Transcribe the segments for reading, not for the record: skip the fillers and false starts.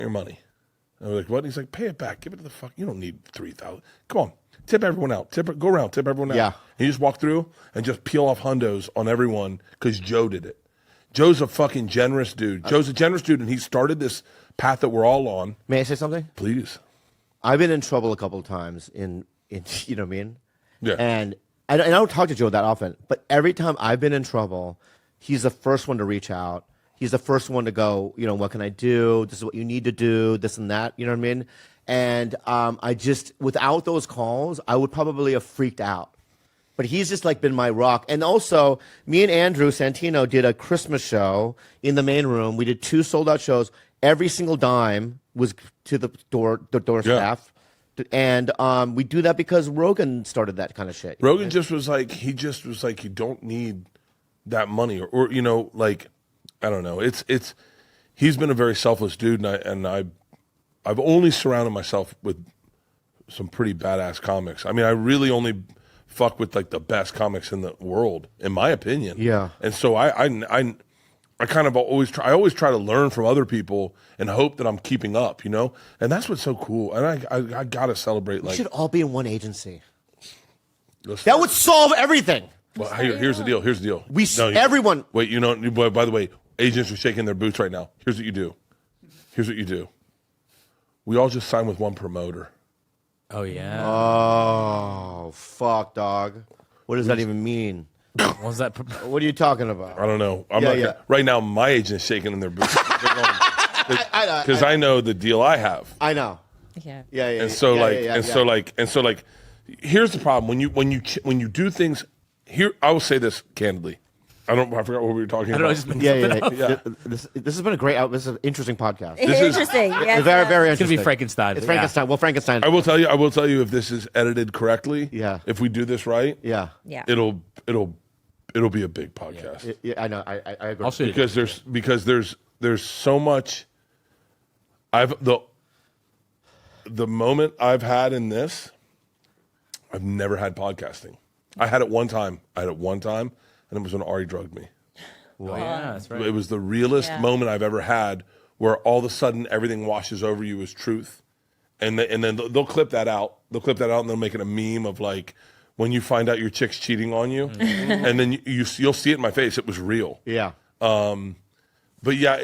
your money. And we're like, what? And he's like, pay it back. Give it to the fuck. You don't need $3,000. Come on. Tip everyone out. Go around. Tip everyone out. Yeah. And you just walk through and just peel off hundos on everyone because Joe did it. Joe's a fucking generous dude. Joe's a generous dude, and he started this path that we're all on. May I say something? Please. I've been in trouble a couple of times in you know what I mean? Yeah. And I don't talk to Joe that often, but every time I've been in trouble, he's the first one to reach out. He's the first one to go, you know, what can I do? This is what you need to do, this and that, you know what I mean? And I just, without those calls, I would probably have freaked out. But he's just like been my rock. And also, me and Andrew Santino did a Christmas show in the main room. We did 2 sold out shows. Every single dime was to the door staff. And we do that because Rogan started that kind of shit. Rogan just was like, you don't need that money. Or you know, like, I don't know. He's been a very selfless dude, and I've only surrounded myself with some pretty badass comics. I mean, I really only fuck with like the best comics in the world, in my opinion. Yeah. And so I kind of always try to learn from other people and hope that I'm keeping up, you know? And that's what's so cool. And I gotta celebrate. We should all be in one agency. Let's- That would solve everything. Well, here's the deal. Everyone. Wait, you know, by the way, agents are shaking their boots right now. Here's what you do. We all just sign with one promoter. Oh, yeah. Oh, fuck, dog. What does that even mean? What was that? What are you talking about? I don't know. Yeah. Right now, my agent's shaking in their boots. Because I know the deal I have. I know. Yeah. Yeah. And so yeah. so here's the problem. When you do things here, I will say this candidly. I forgot what we were talking about. Yeah. This has been a great. This is an interesting podcast. It's interesting. Yes, very, very It's interesting. going to be Frankenstein. It's Frankenstein. Well, Frankenstein. I will tell you if this is edited correctly. Yeah. If we do this right. Yeah. It'll be a big podcast. Yeah, I know. I agree. I'll shoot Because there's so much. The moment I've had in this, I've never had podcasting. I had it one time, and it was when Arby drugged me. Wow. Yeah, that's right. It was the realest moment I've ever had, where all of a sudden everything washes over you as truth, and then they'll clip that out. And they'll make it a meme of like when you find out your chick's cheating on you, and then you'll see it in my face. It was real. Yeah. But yeah,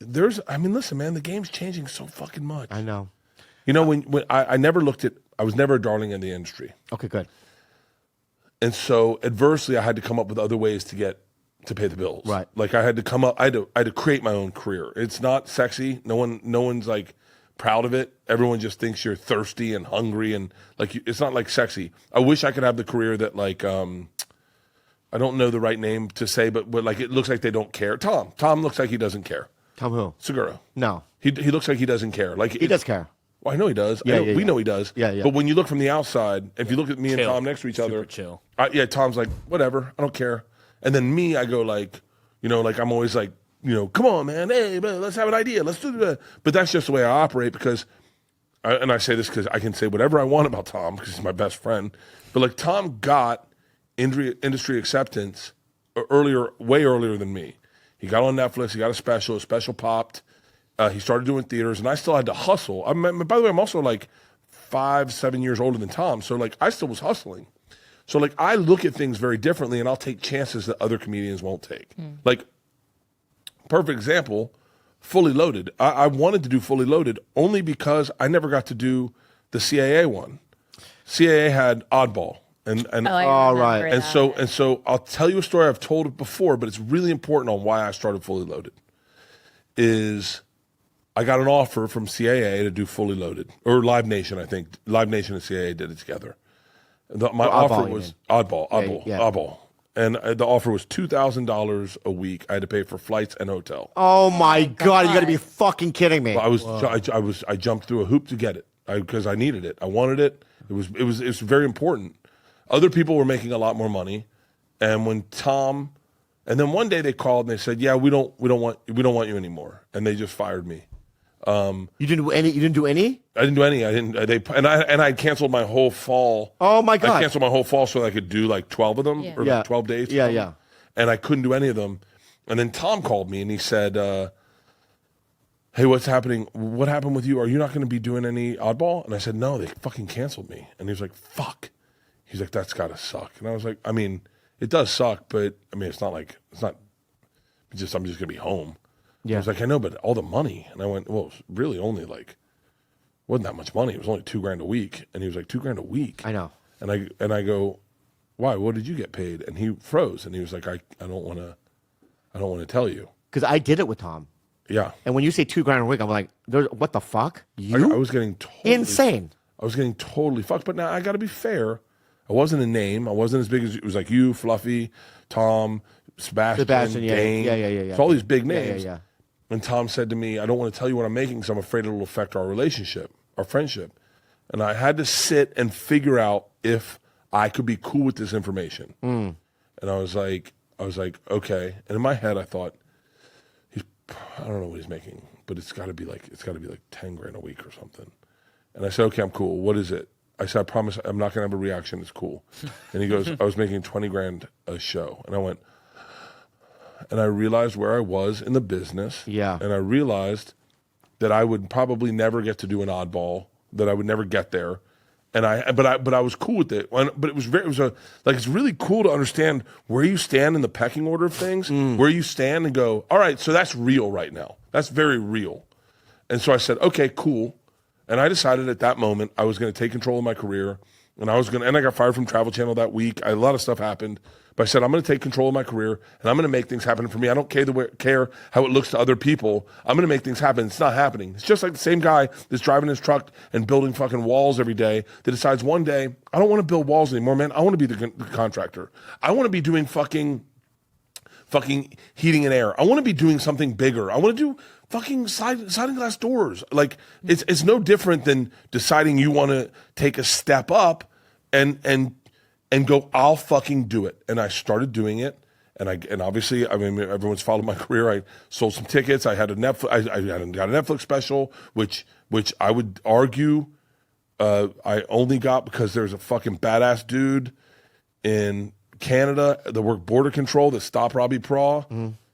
listen, man, the game's changing so fucking much. I know. You know, when I was never a darling in the industry. Okay, good. And so adversely, I had to come up with other ways to pay the bills. Right. Like I had to create my own career. It's not sexy. No one's like proud of it. Everyone just thinks you're thirsty and hungry, and like it's not like sexy. I wish I could have the career that like I don't know the right name to say, but like it looks like they don't care. Tom looks like he doesn't care. Tom who? Seguro. No. He looks like he doesn't care. Like he does care. Well, I know he does. We know he does. Yeah. But when you look from the outside, if you look at me and Tom next to each other, chill. Tom's like, whatever, I don't care. And then me, I go like, you know, like I'm always like, you know, come on, man, hey, man, let's have an idea, let's do that. But that's just the way I operate because, and I say this because I can say whatever I want about Tom because he's my best friend. But like Tom got industry acceptance way earlier than me. He got on Netflix. He got a special popped. He started doing theaters, and I still had to hustle. By the way, I'm also like 5-7 years older than Tom, so like I still was hustling. So like I look at things very differently, and I'll take chances that other comedians won't take. Like, perfect example, Fully Loaded. I wanted to do Fully Loaded only because I never got to do the CAA one. CAA had Oddball. Right. And so I'll tell you a story I've told it before, but it's really important on why I started Fully Loaded. Is I got an offer from CAA to do Fully Loaded, or Live Nation, I think. Live Nation and CAA did it together. My offer was Oddball. And the offer was $2,000 a week. I had to pay for flights and hotel. Oh my God! You got to be fucking kidding me. I jumped through a hoop to get it because I needed it. I wanted it. It was very important. Other people were making a lot more money, and and then one day they called and they said, "Yeah, we don't want you anymore," and they just fired me. You didn't do any. You didn't do any. I didn't do any. I didn't. I canceled my whole fall. Oh my God! I canceled my whole fall so that I could do like 12 of them or like 12 days. Yeah. And I couldn't do any of them. And then Tom called me and he said, hey, what's happening? What happened with you? Are you not going to be doing any Oddball? And I said, no, they fucking canceled me. And he was like, fuck. He's like, that's got to suck. And I was like, I mean, it does suck, but I mean, it's not I'm just going to be home. Yeah. I was like, I know, but all the money. And I went, well, it's really only like, wasn't that much money. It was only $2,000 a week. And he was like, $2,000 a week? I know. And I go, why? What did you get paid? And he froze. And he was like, I don't want to tell you. Because I did it with Tom. Yeah. And when you say $2,000 a week, I'm like, what the fuck? I was getting totally insane. I was getting totally fucked. But now I got to be fair. I wasn't a name. I wasn't as big as it was like you, Fluffy, Tom, Sebastian, yeah, Dane. yeah. It's all these big names. Yeah. And Tom said to me, I don't want to tell you what I'm making because I'm afraid it'll affect our relationship, our friendship. And I had to sit and figure out if I could be cool with this information. And I was like, okay. And in my head, I thought, I don't know what he's making, but it's got to be like $10,000 a week or something. And I said, okay, I'm cool. What is it? I said, I promise I'm not going to have a reaction. It's cool. And he goes, I was making $20,000 a show. And I went, and I realized where I was in the business. Yeah. And I realized that I would probably never get to do an Oddball, that I would never get there. And but I was cool with it. But it's really cool to understand where you stand in the pecking order of things, where you stand and go, all right, so that's real right now. That's very real. And so I said, okay, cool. And I decided at that moment I was going to take control of my career, and I got fired from Travel Channel that week. A lot of stuff happened, but I said I'm going to take control of my career, and I'm going to make things happen for me. I don't care how it looks to other people. I'm going to make things happen. It's not happening. It's just like the same guy that's driving his truck and building fucking walls every day that decides one day, I don't want to build walls anymore, man. I want to be the contractor. I want to be doing fucking heating and air. I want to be doing something bigger. I want to do fucking sliding glass doors. Like it's no different than deciding you want to take a step up and go, I'll fucking do it. And I started doing it. And obviously, I mean, everyone's followed my career. I sold some tickets. I had a Netflix. I got a Netflix special, which I would argue I only got because there's a fucking badass dude in Canada that worked border control that stopped Robbie Praw.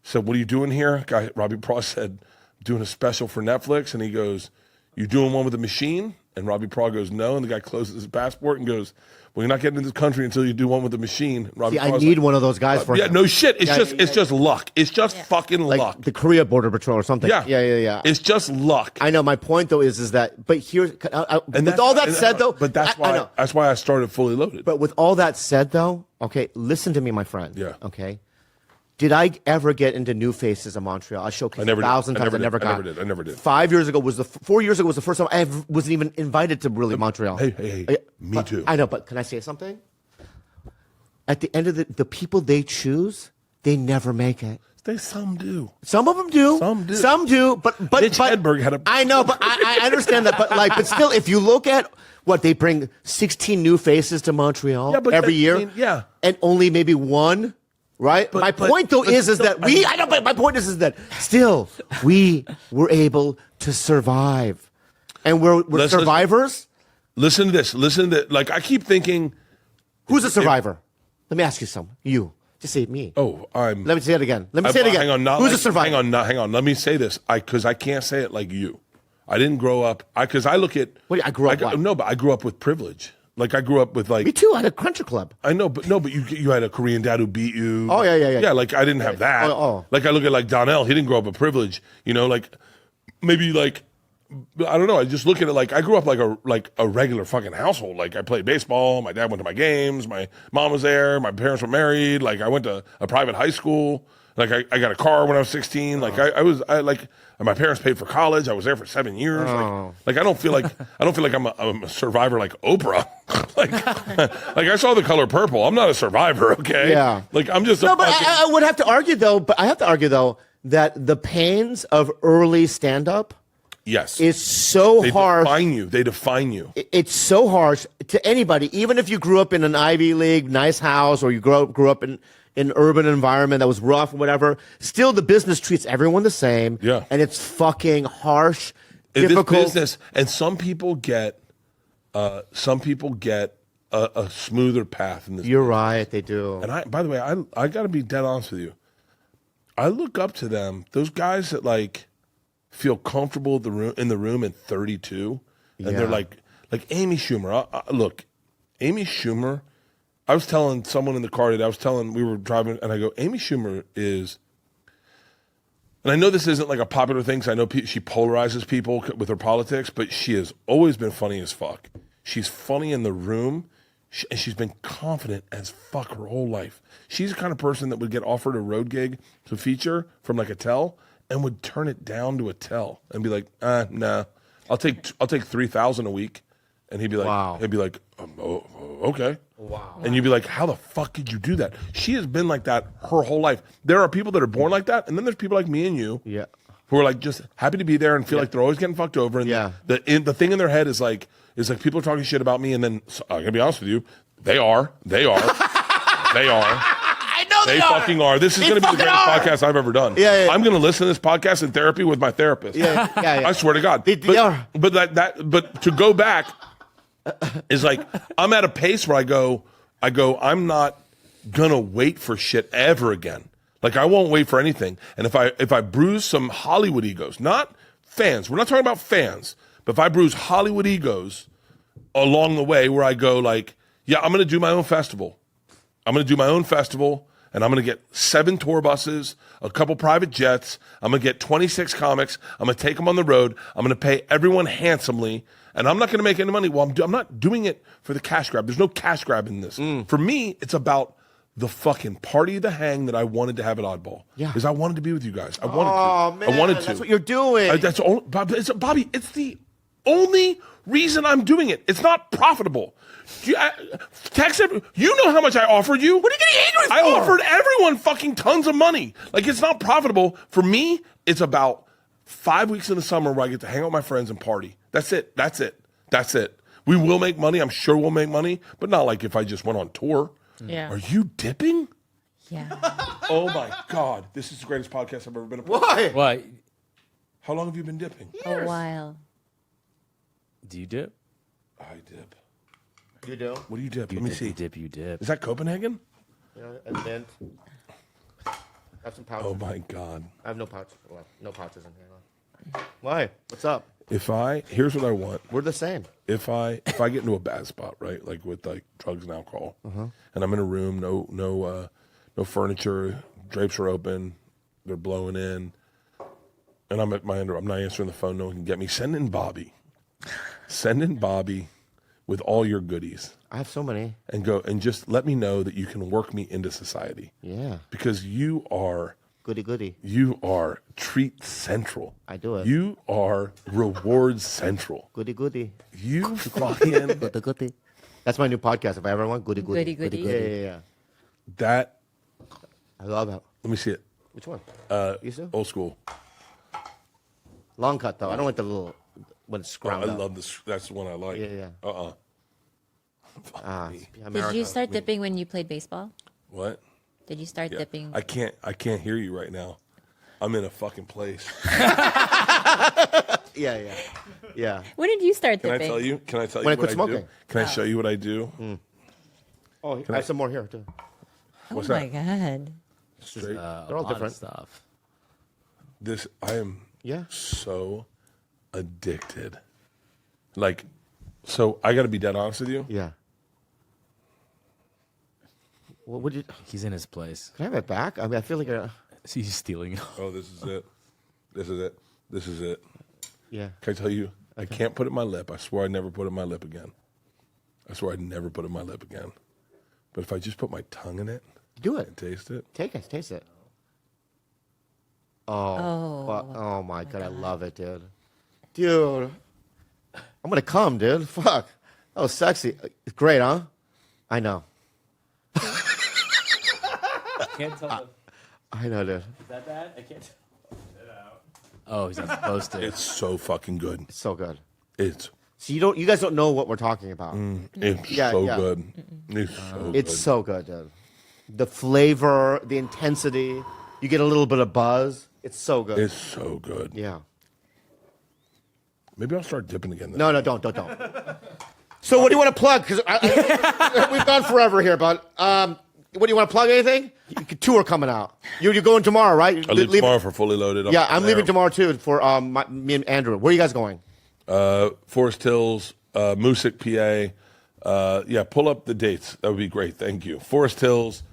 Said, what are you doing here? Robbie Praw said, doing a special for Netflix. And he goes, you doing one with a machine? And Robbie Praw goes, no. And the guy closes his passport and goes, well, you're not getting into this country until you do one with a machine. Robbie I need one of those guys for yeah, no shit. It's just luck. It's just fucking like luck. the Korea Border Patrol or something. Yeah. It's just luck. I know. My point though is that, but here's, with all that said though, but that's why I started Fully Loaded. But with all that said though, okay, listen to me, my friend. Yeah. Okay. Did I ever get into New Faces of Montreal? I showcased 1,000 times. I never did. 4 years ago was the first time I wasn't even invited to really Montreal. Hey, me too. I know, but can I say something? At the end of the people they choose, they never make it. Some do. Some of them do. Some do. But Mitch Hedberg had a. I know, but I understand that. But still, if you look at what they bring, 16 new faces to Montreal every year. I mean, and only maybe one. Right. My point is that we. I know, but my point is that still we were able to survive, and we're survivors. Listen to this. Like I keep thinking, who's a survivor? Let me ask you something. You just say me. Oh, Let me say it again. Hang on. Who's a survivor? Hang on. Let me say this. Because I can't say it like you. I didn't grow up. Because I look at. I grew up. What? No, but I grew up with privilege. Like I grew up with like. Me too. I had a country club. I know, but you had a Korean dad who beat you. Oh yeah. Yeah, like I didn't have that. Like I look at like Donnell. He didn't grow up with privilege. You know, like maybe like I don't know. I just look at it like I grew up like a regular fucking household. Like I played baseball. My dad went to my games. My mom was there. My parents were married. Like I went to a private high school. Like I got a car when I was 16. Like my parents paid for college. I was there for 7 years. Like I don't feel like I'm a survivor like Oprah. like I saw The Color Purple. I'm not a survivor. Okay. Yeah. Like I'm just. No, but I would have to argue though. But I have to argue though that the pains of early stand-up. Yes. Is so harsh. They define you. It's so harsh to anybody, even if you grew up in an Ivy League nice house or you grew up in an urban environment that was rough or whatever. Still, the business treats everyone the same. Yeah. And it's fucking harsh, difficult. This business, and some people get a smoother path in this. You're right, they do. And by the way, I got to be dead honest with you. I look up to them. Those guys that like feel comfortable in the room at 32, and they're like Amy Schumer. Look, Amy Schumer. I was telling someone in the car today. We were driving, and I go, Amy Schumer is. And I know this isn't like a popular thing, because I know she polarizes people with her politics, but she has always been funny as fuck. She's funny in the room, and she's been confident as fuck her whole life. She's the kind of person that would get offered a road gig to feature from like a tell and would turn it down to a tell and be like, nah, I'll take 3,000 a week. And he'd be like, wow. Okay. Wow. And you'd be like, how the fuck did you do that? She has been like that her whole life. There are people that are born like that, and then there's people like me and you, who are like just happy to be there and feel like they're always getting fucked over. And the thing in their head is like people are talking shit about me, and then I'm gonna be honest with you, they are. I know they fucking are. This is going to be the greatest podcast I've ever done. Yeah. I'm going to listen to this podcast in therapy with my therapist. Yeah. I swear to God. They are. But to go back is like, I'm at a pace where I go, I'm not going to wait for shit ever again. Like, I won't wait for anything. And if I bruise some Hollywood egos, not fans, we're not talking about fans, but if I bruise Hollywood egos along the way where I go like, yeah, I'm going to do my own festival. I'm going to do my own festival, and I'm going to get 7 tour buses, a couple private jets. I'm going to get 26 comics. I'm going to take them on the road. I'm going to pay everyone handsomely, and I'm not going to make any money. Well, I'm not doing it for the cash grab. There's no cash grab in this. For me, it's about the fucking party, the hang that I wanted to have at Oddball. Yeah. Because I wanted to be with you guys. I wanted to. Oh, man, I wanted to. that's what you're doing. That's all, Bobby, it's the only reason I'm doing it. It's not profitable. Text him. You know how much I offered you. What are you getting angry for? I offered everyone fucking tons of money. Like, it's not profitable. For me, it's about 5 weeks in the summer where I get to hang out with my friends and party. That's it. We will make money. I'm sure we'll make money, but not like if I just went on tour. Yeah. Are you dipping? Yeah. Oh my God. This is the greatest podcast I've ever been a part of. Why? What? How long have you been dipping? A while. Do you dip? I dip. You do? What do you dip? You Let me dip, see. You dip. You dip. Is that Copenhagen? Yeah, and then have some pouches. Oh my God. I have no pouches left. No pouches in here. Why? What's up? Here's what I want. We're the same. If I get into a bad spot, right, like with like drugs and alcohol, and I'm in a room, no furniture, drapes are open, they're blowing in, and I'm not answering the phone. No one can get me. Send in Bobby with all your goodies, I have so many. and go and just let me know that you can work me into society. Yeah. Because you are Goody. treat central. I do it. You are reward central. Goody. You fucking Goody. That's my new podcast. If I ever want, goody. Goody. Yeah. that. I love it. Let me see it. Which one? You see? Old school. Long cut though. I don't like the little when it's Oh, I scrounged up. love this. That's the one I like. Yeah. Did America. you start dipping when you played baseball? What? Did you start Yeah. dipping? I can't hear you right now. I'm in a fucking place. Yeah. When did you start Can I dipping? tell you? Can I tell you When I what quit I smoking. do? Can I show you what I do? Oh, I have some more here too. Oh What's my that? God. Straight. They're all lot of different. stuff. This I am Yeah. so addicted. Like, so I got to be dead honest with you. Yeah. What would you? He's in his place. Can I have it back? I mean, I feel like He's stealing. Oh, this is it. This is it. This is it. yeah. Can I tell you? I can't put it in my lip. I swear I'd never put it in my lip again. I swear I'd never put it in my lip again. But if I just put my tongue in it Do and it. taste it, Taste it. Oh my God, I love it, dude. Dude, I'm gonna come, dude. Fuck, that was sexy. It's great, huh? I know. Can't tell. I know, dude. Is that bad? I can't. Oh, he's not supposed to. it's so fucking good. It's so good. It's So you guys don't know what we're talking about. it's Yeah, so yeah. good. It's so It's good. so good, dude. The flavor, the intensity. You get a little bit of buzz. It's so good. It's so good. Yeah. Maybe I'll start dipping again. Then. No, don't. So what do you want to plug? Because we've gone forever here, but What do you want to plug anything? Tour coming out. You're going tomorrow, right? I leave tomorrow for Fully Loaded. Yeah, I'm leaving tomorrow too for me and Andrew. Where are you guys going? Forest Hills, Moosic, PA. Yeah, pull up the dates. That would be great. Thank you. Forest Hills,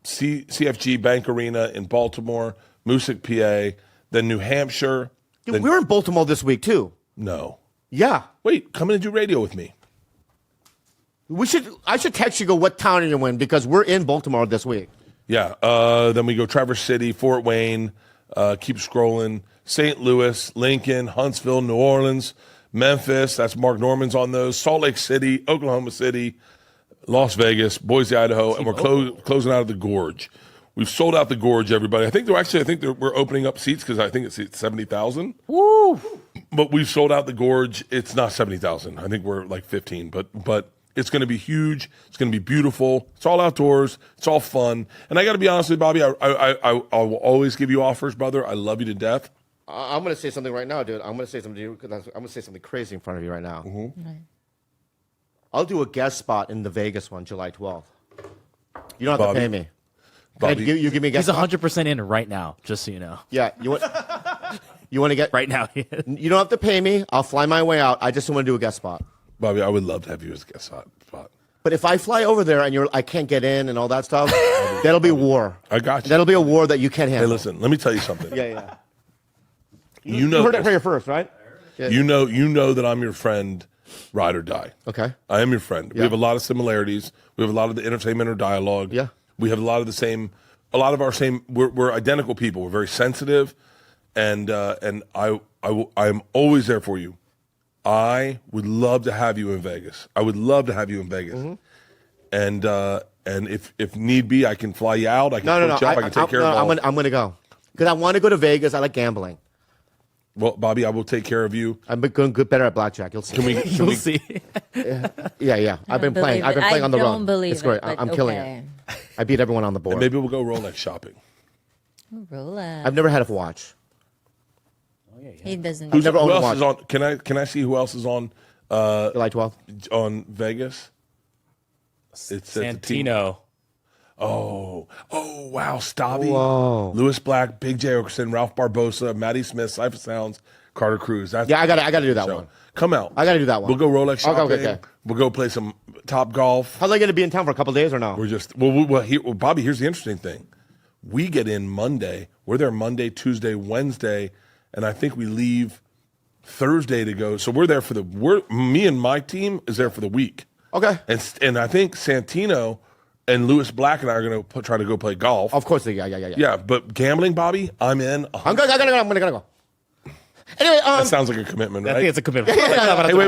CFG Bank Arena in Baltimore, Moosic, PA, then New Hampshire. Dude, we're in Baltimore this week too. No. Yeah. Wait, come in and do radio with me. I should text you, go, what town are you in? Because we're in Baltimore this week. Yeah. Then we go Traverse City, Fort Wayne, keep scrolling, St. Louis, Lincoln, Huntsville, New Orleans, Memphis. That's Mark Norman's on those. Salt Lake City, Oklahoma City, Las Vegas, Boise, Idaho, and we're closing out of the Gorge. We've sold out the Gorge, everybody. I think we're opening up seats because I think it's 70,000. Woo! But we've sold out the Gorge. It's not 70,000. I think we're like 15. But it's going to be huge. It's going to be beautiful. It's all outdoors. It's all fun. And I got to be honest with you, Bobby. I will always give you offers, brother. I love you to death. I'm going to say something right now, dude. I'm going to say something to you because I'm going to say something crazy in front of you right now. Mm-hmm. Right. I'll do a guest spot in the Vegas one, July 12th. You don't have Bobby. to pay me. Bobby. You give me a guest He's spot? 100% in right now, just so you know. Yeah. You want to get... Right now. You don't have to pay me. I'll fly my way out. I just want to do a guest spot. Bobby, I would love to have you as a guest spot. But if I fly over there and I can't get in and all that stuff, that'll be war. I got you. That'll be a war that you can't handle. Hey, listen, let me tell you something. Yeah. You know, You heard it here first, right? Yeah. you know that I'm your friend, ride or die. Okay. I am your friend. We Yeah. have a lot of similarities. We have a lot of the entertainment or dialogue. Yeah. We have a lot of our same. We're identical people. We're very sensitive, and I am always there for you. I would love to have you in Vegas. Mm-hmm. And if need be, I can fly you out. I can No. coach you up. I can take care of all. I'm going to go. Because I want to go to Vegas. I like gambling. Well, Bobby, I will take care of you. I'm going good better at blackjack. You'll see. You'll see. Yeah. I've been playing. I've been playing on the road. I don't believe It's great. it, but I'm killing okay. it. I beat everyone on the board. Maybe we'll go Rolex shopping. Rolex. I've never had a watch. He doesn't. Who's never Who owned a else watch. is on? Can I see who else is on July 12th. on Vegas? It's at the team. Santino. Oh, wow, Stabby. Whoa. Lewis Black, Big J. Okerson, Ralph Barbosa, Matty Smith, Cypher Sounds, Carter Cruz. That's Yeah, I got to do that so, one. Come out. I got to do that one. We'll go Rolex shopping. Okay. We'll go play some Top Golf. How are they going to be in town for a couple days or no? We're just Bobby. Here's the interesting thing: we get in Monday. We're there Monday, Tuesday, Wednesday, and I think we leave Thursday to go. So we're there for me and my team is there for the week. Okay. And I think Santino and Lewis Black and I are going to try to go play golf. Of course. Yeah. Yeah, but gambling, Bobby, I'm in. I'm going to go. Anyway, That sounds like a commitment, I right? think it's a commitment. Hey, wait.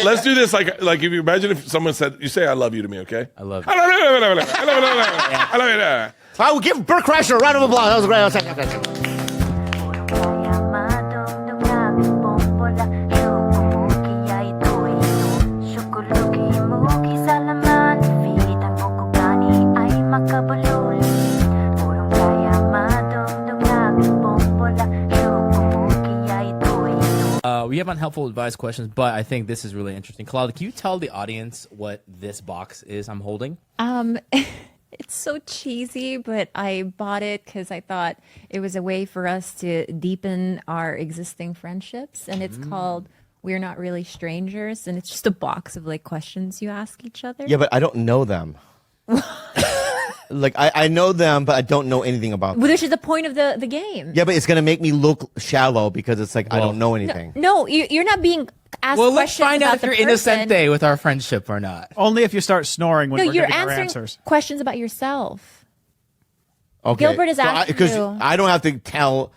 Let's do this. Like if you imagine if someone said, "You say I love you" to me, okay? I love you. I love you. I will give Burt Kreischer a round of applause. That was great. We have unhelpful advice questions, but I think this is really interesting. Claudia, can you tell the audience what this box is I'm holding? It's so cheesy, but I bought it because I thought it was a way for us to deepen our existing friendships. And it's called We're Not Really Strangers. And it's just a box of like questions you ask each other. Yeah, but I don't know them. Like, I know them, but I don't know anything about them. Well, which is the point of the game. Yeah, but it's going to make me look shallow because it's like I don't know anything. No, you're not being asked Well, let's questions find out about if the you're person. innocente with our friendship or not. Only if you start snoring when No, we're you're giving our answering answers. questions about yourself. Okay. Gilbert is asking Because you. I don't have to tell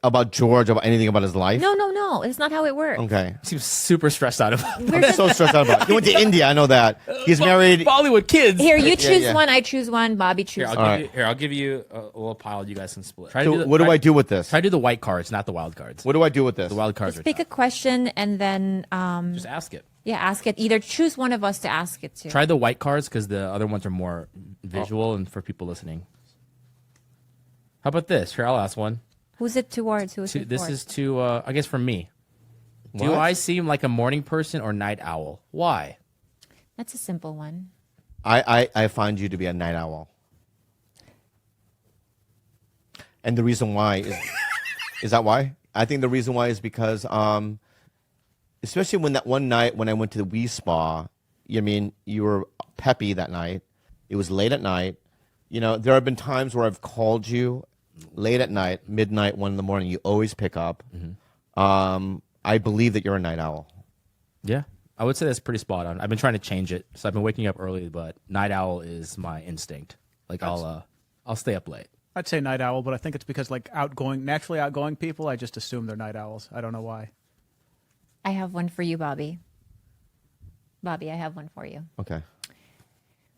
about George, about anything about his life. No. It's not how it works. Okay. Seems super stressed out about it. We're I'm just, so stressed out about it. He went to India. I know that. He's married. Bollywood kids. here, you choose yeah. one. I choose one. Bobby Here, chooses I'll one. give you, I'll give you a little pile you guys can split. Try So to do the- what do try- I do with this? Try to do the white cards, not the wild cards. What do I do with this? The wild cards Just are pick a tough. question and then Just ask it. ask it. Either choose one of us to ask it to. Try the white cards because the other ones are more visual and for people listening. How about this? Here, I'll ask one. Who's it towards? Who's it This for? is to, I guess, for me. Do What? I seem like a morning person or night owl? Why? That's a simple one. I find you to be a night owl. And the reason why is that why? I think the reason why is because especially when that one night when I went to the Wii Spa, you were peppy that night. It was late at night. There have been times where I've called you late at night, midnight, 1 a.m. You always pick up. I believe that you're a night owl. Yeah, I would say that's pretty spot on. I've been trying to change it, so I've been waking up early, but night owl is my instinct. Like I'll stay up late. I'd say night owl, but I think it's because like naturally outgoing people, I just assume they're night owls. I don't know why. I have one for you, Bobby. Bobby, I have one for you. Okay.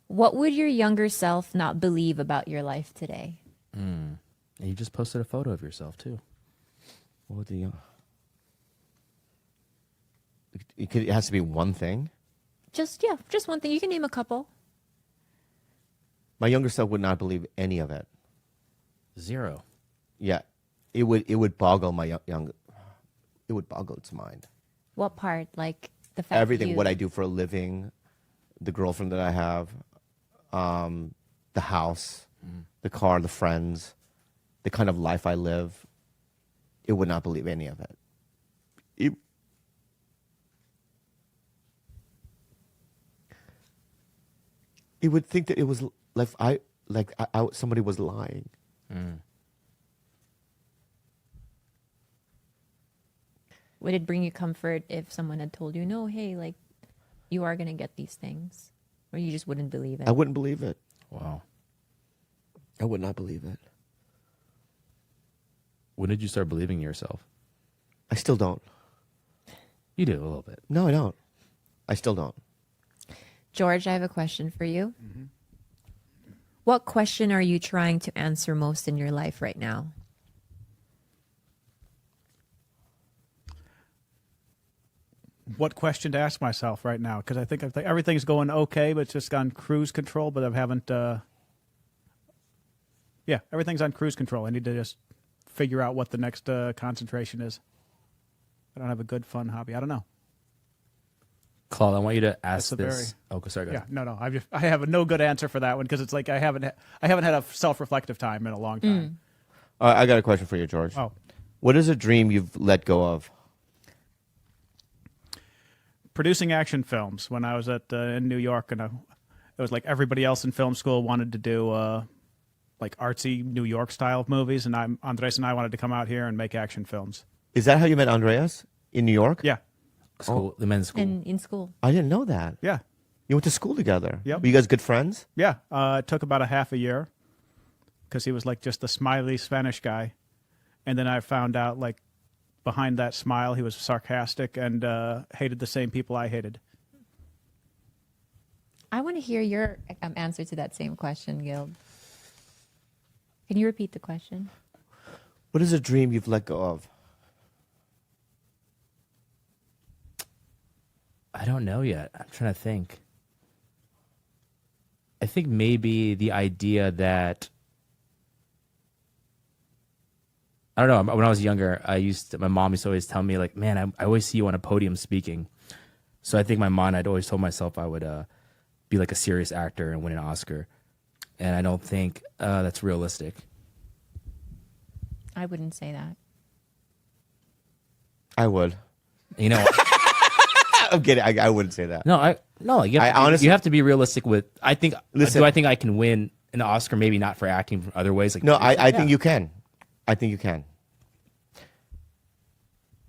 What would your younger self not believe about your life today? And you just posted a photo of yourself too. What would the it has to be one thing. Just one thing. You can name a couple. My younger self would not believe any of it. 0. Yeah, it would boggle my young. It would boggle its mind. What part? Like the fact Everything. What I do for a living, the girlfriend that I have, the house, the car, the friends, the kind of life I live. It would not believe any of it. It would think that it was somebody was lying. Would it bring you comfort if someone had told you, no, hey, like you are gonna get these things, or you just wouldn't believe it? I wouldn't believe it. Wow. I would not believe it. When did you start believing in yourself? I still don't. You do a little bit. No, I don't. I still don't. George, I have a question for you. What question are you trying to answer most in your life right now? What question to ask myself right now? Because I think everything's going okay, but it's just on cruise control. But I haven't. Everything's on cruise control. I need to just figure out what the next concentration is. I don't have a good, fun hobby. I don't know. Claude, I want you to ask That's a this. Oh, sorry, go Yeah, ahead. no. I have no good answer for that one because it's like I haven't had a self-reflective time in a long time. I got a question for you, George. Oh, What is a dream you've let go of? producing action films when I was in New York, and it was like everybody else in film school wanted to do like artsy New York style movies, and Andres and I wanted to come out here and make action films. Is that how you met Andreas in New York? Yeah, School, the men's school. In school. I didn't know that. yeah, You went to school together. Yep. Were you guys good friends? yeah. It took about a half a year because he was like just a smiley Spanish guy, and then I found out like behind that smile he was sarcastic and hated the same people I hated. I want to hear your answer to that same question, Gil. Can you repeat the question? What is a dream you've let go of? I don't know yet. I'm trying to think. I think maybe the idea that I don't know. When I was younger, my mom used to always tell me like, "Man, I always see you on a podium speaking." So I think in my mind, I'd always told myself I would be like a serious actor and win an Oscar, and I don't think that's realistic. I wouldn't say that. I would. You know, I'm kidding. I wouldn't say that. no. You have, honestly- you have to be realistic with. I think. Listen. Do I think I can win an Oscar? Maybe not for acting, from other ways. Like No, I Yeah. think you can. I think you can.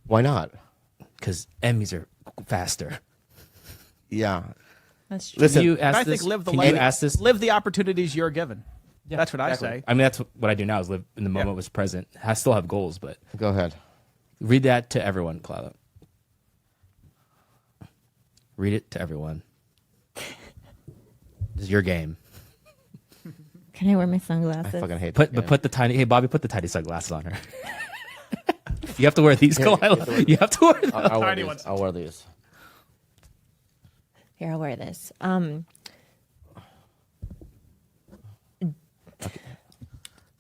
Why not? because Emmys are faster. Yeah. That's true. Listen, Can you And ask I this? think live the Can life, you ask this? live the opportunities you're given. Yeah, That's what exactly. I say. I mean, that's what I do now is live in the moment, was present. I still have goals, but go ahead. read that to everyone, Clara. Read it to everyone. This is your game. Can I wear my I sunglasses? fucking hate Put this game. the tiny. Hey, Bobby, put the tiny sunglasses on her. You have to wear these, Kalila. You have to wear them. I'll wear Tiny these. ones. I'll wear these. Here, I'll wear this.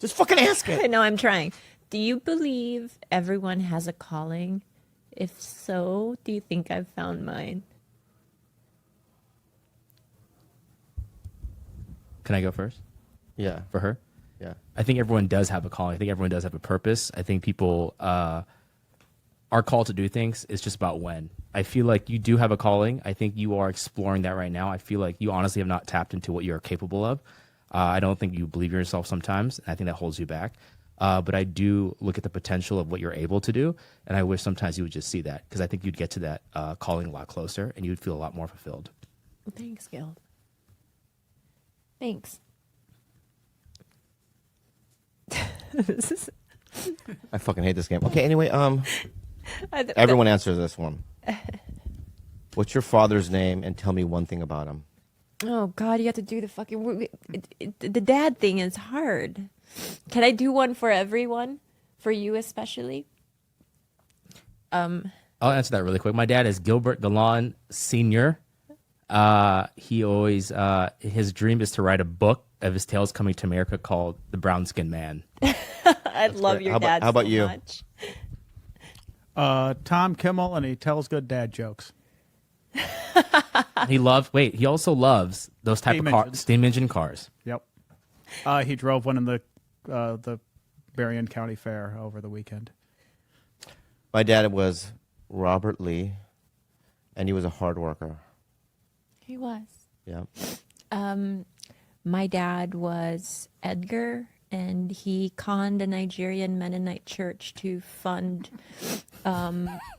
Just fucking ask I it. know I'm trying. Do you believe everyone has a calling? If so, do you think I've found mine? Can I go first Yeah. for her? Yeah. I think everyone does have a calling. I think everyone does have a purpose. I think people are called to do things. It's just about when. I feel like you do have a calling. I think you are exploring that right now. I feel like you honestly have not tapped into what you're capable of. I don't think you believe in yourself sometimes. I think that holds you back. But I do look at the potential of what you're able to do. And I wish sometimes you would just see that, because I think you'd get to that calling a lot closer and you'd feel a lot more fulfilled. Thanks, Gil. Thanks. This is I fucking hate this game. Okay, anyway, everyone answer this one. What's your father's name, and tell me one thing about him? Oh God, you have to do the fucking. The dad thing is hard. Can I do one for everyone? For you especially? I'll answer that really quick. My dad is Gilbert Galan Sr. He always, his dream is to write a book of his tales coming to America called The Brown Skin Man. I love great. your How about- dad how about so you? much. Tom Kimmel, and he tells good dad jokes. He also loves those type Steam of engines. steam engine cars. Yep. He drove one in the Berrien County Fair over the weekend. My dad was Robert Lee, and he was a hard worker. He was. Yeah. My dad was Edgar, and he conned a Nigerian Mennonite church to fund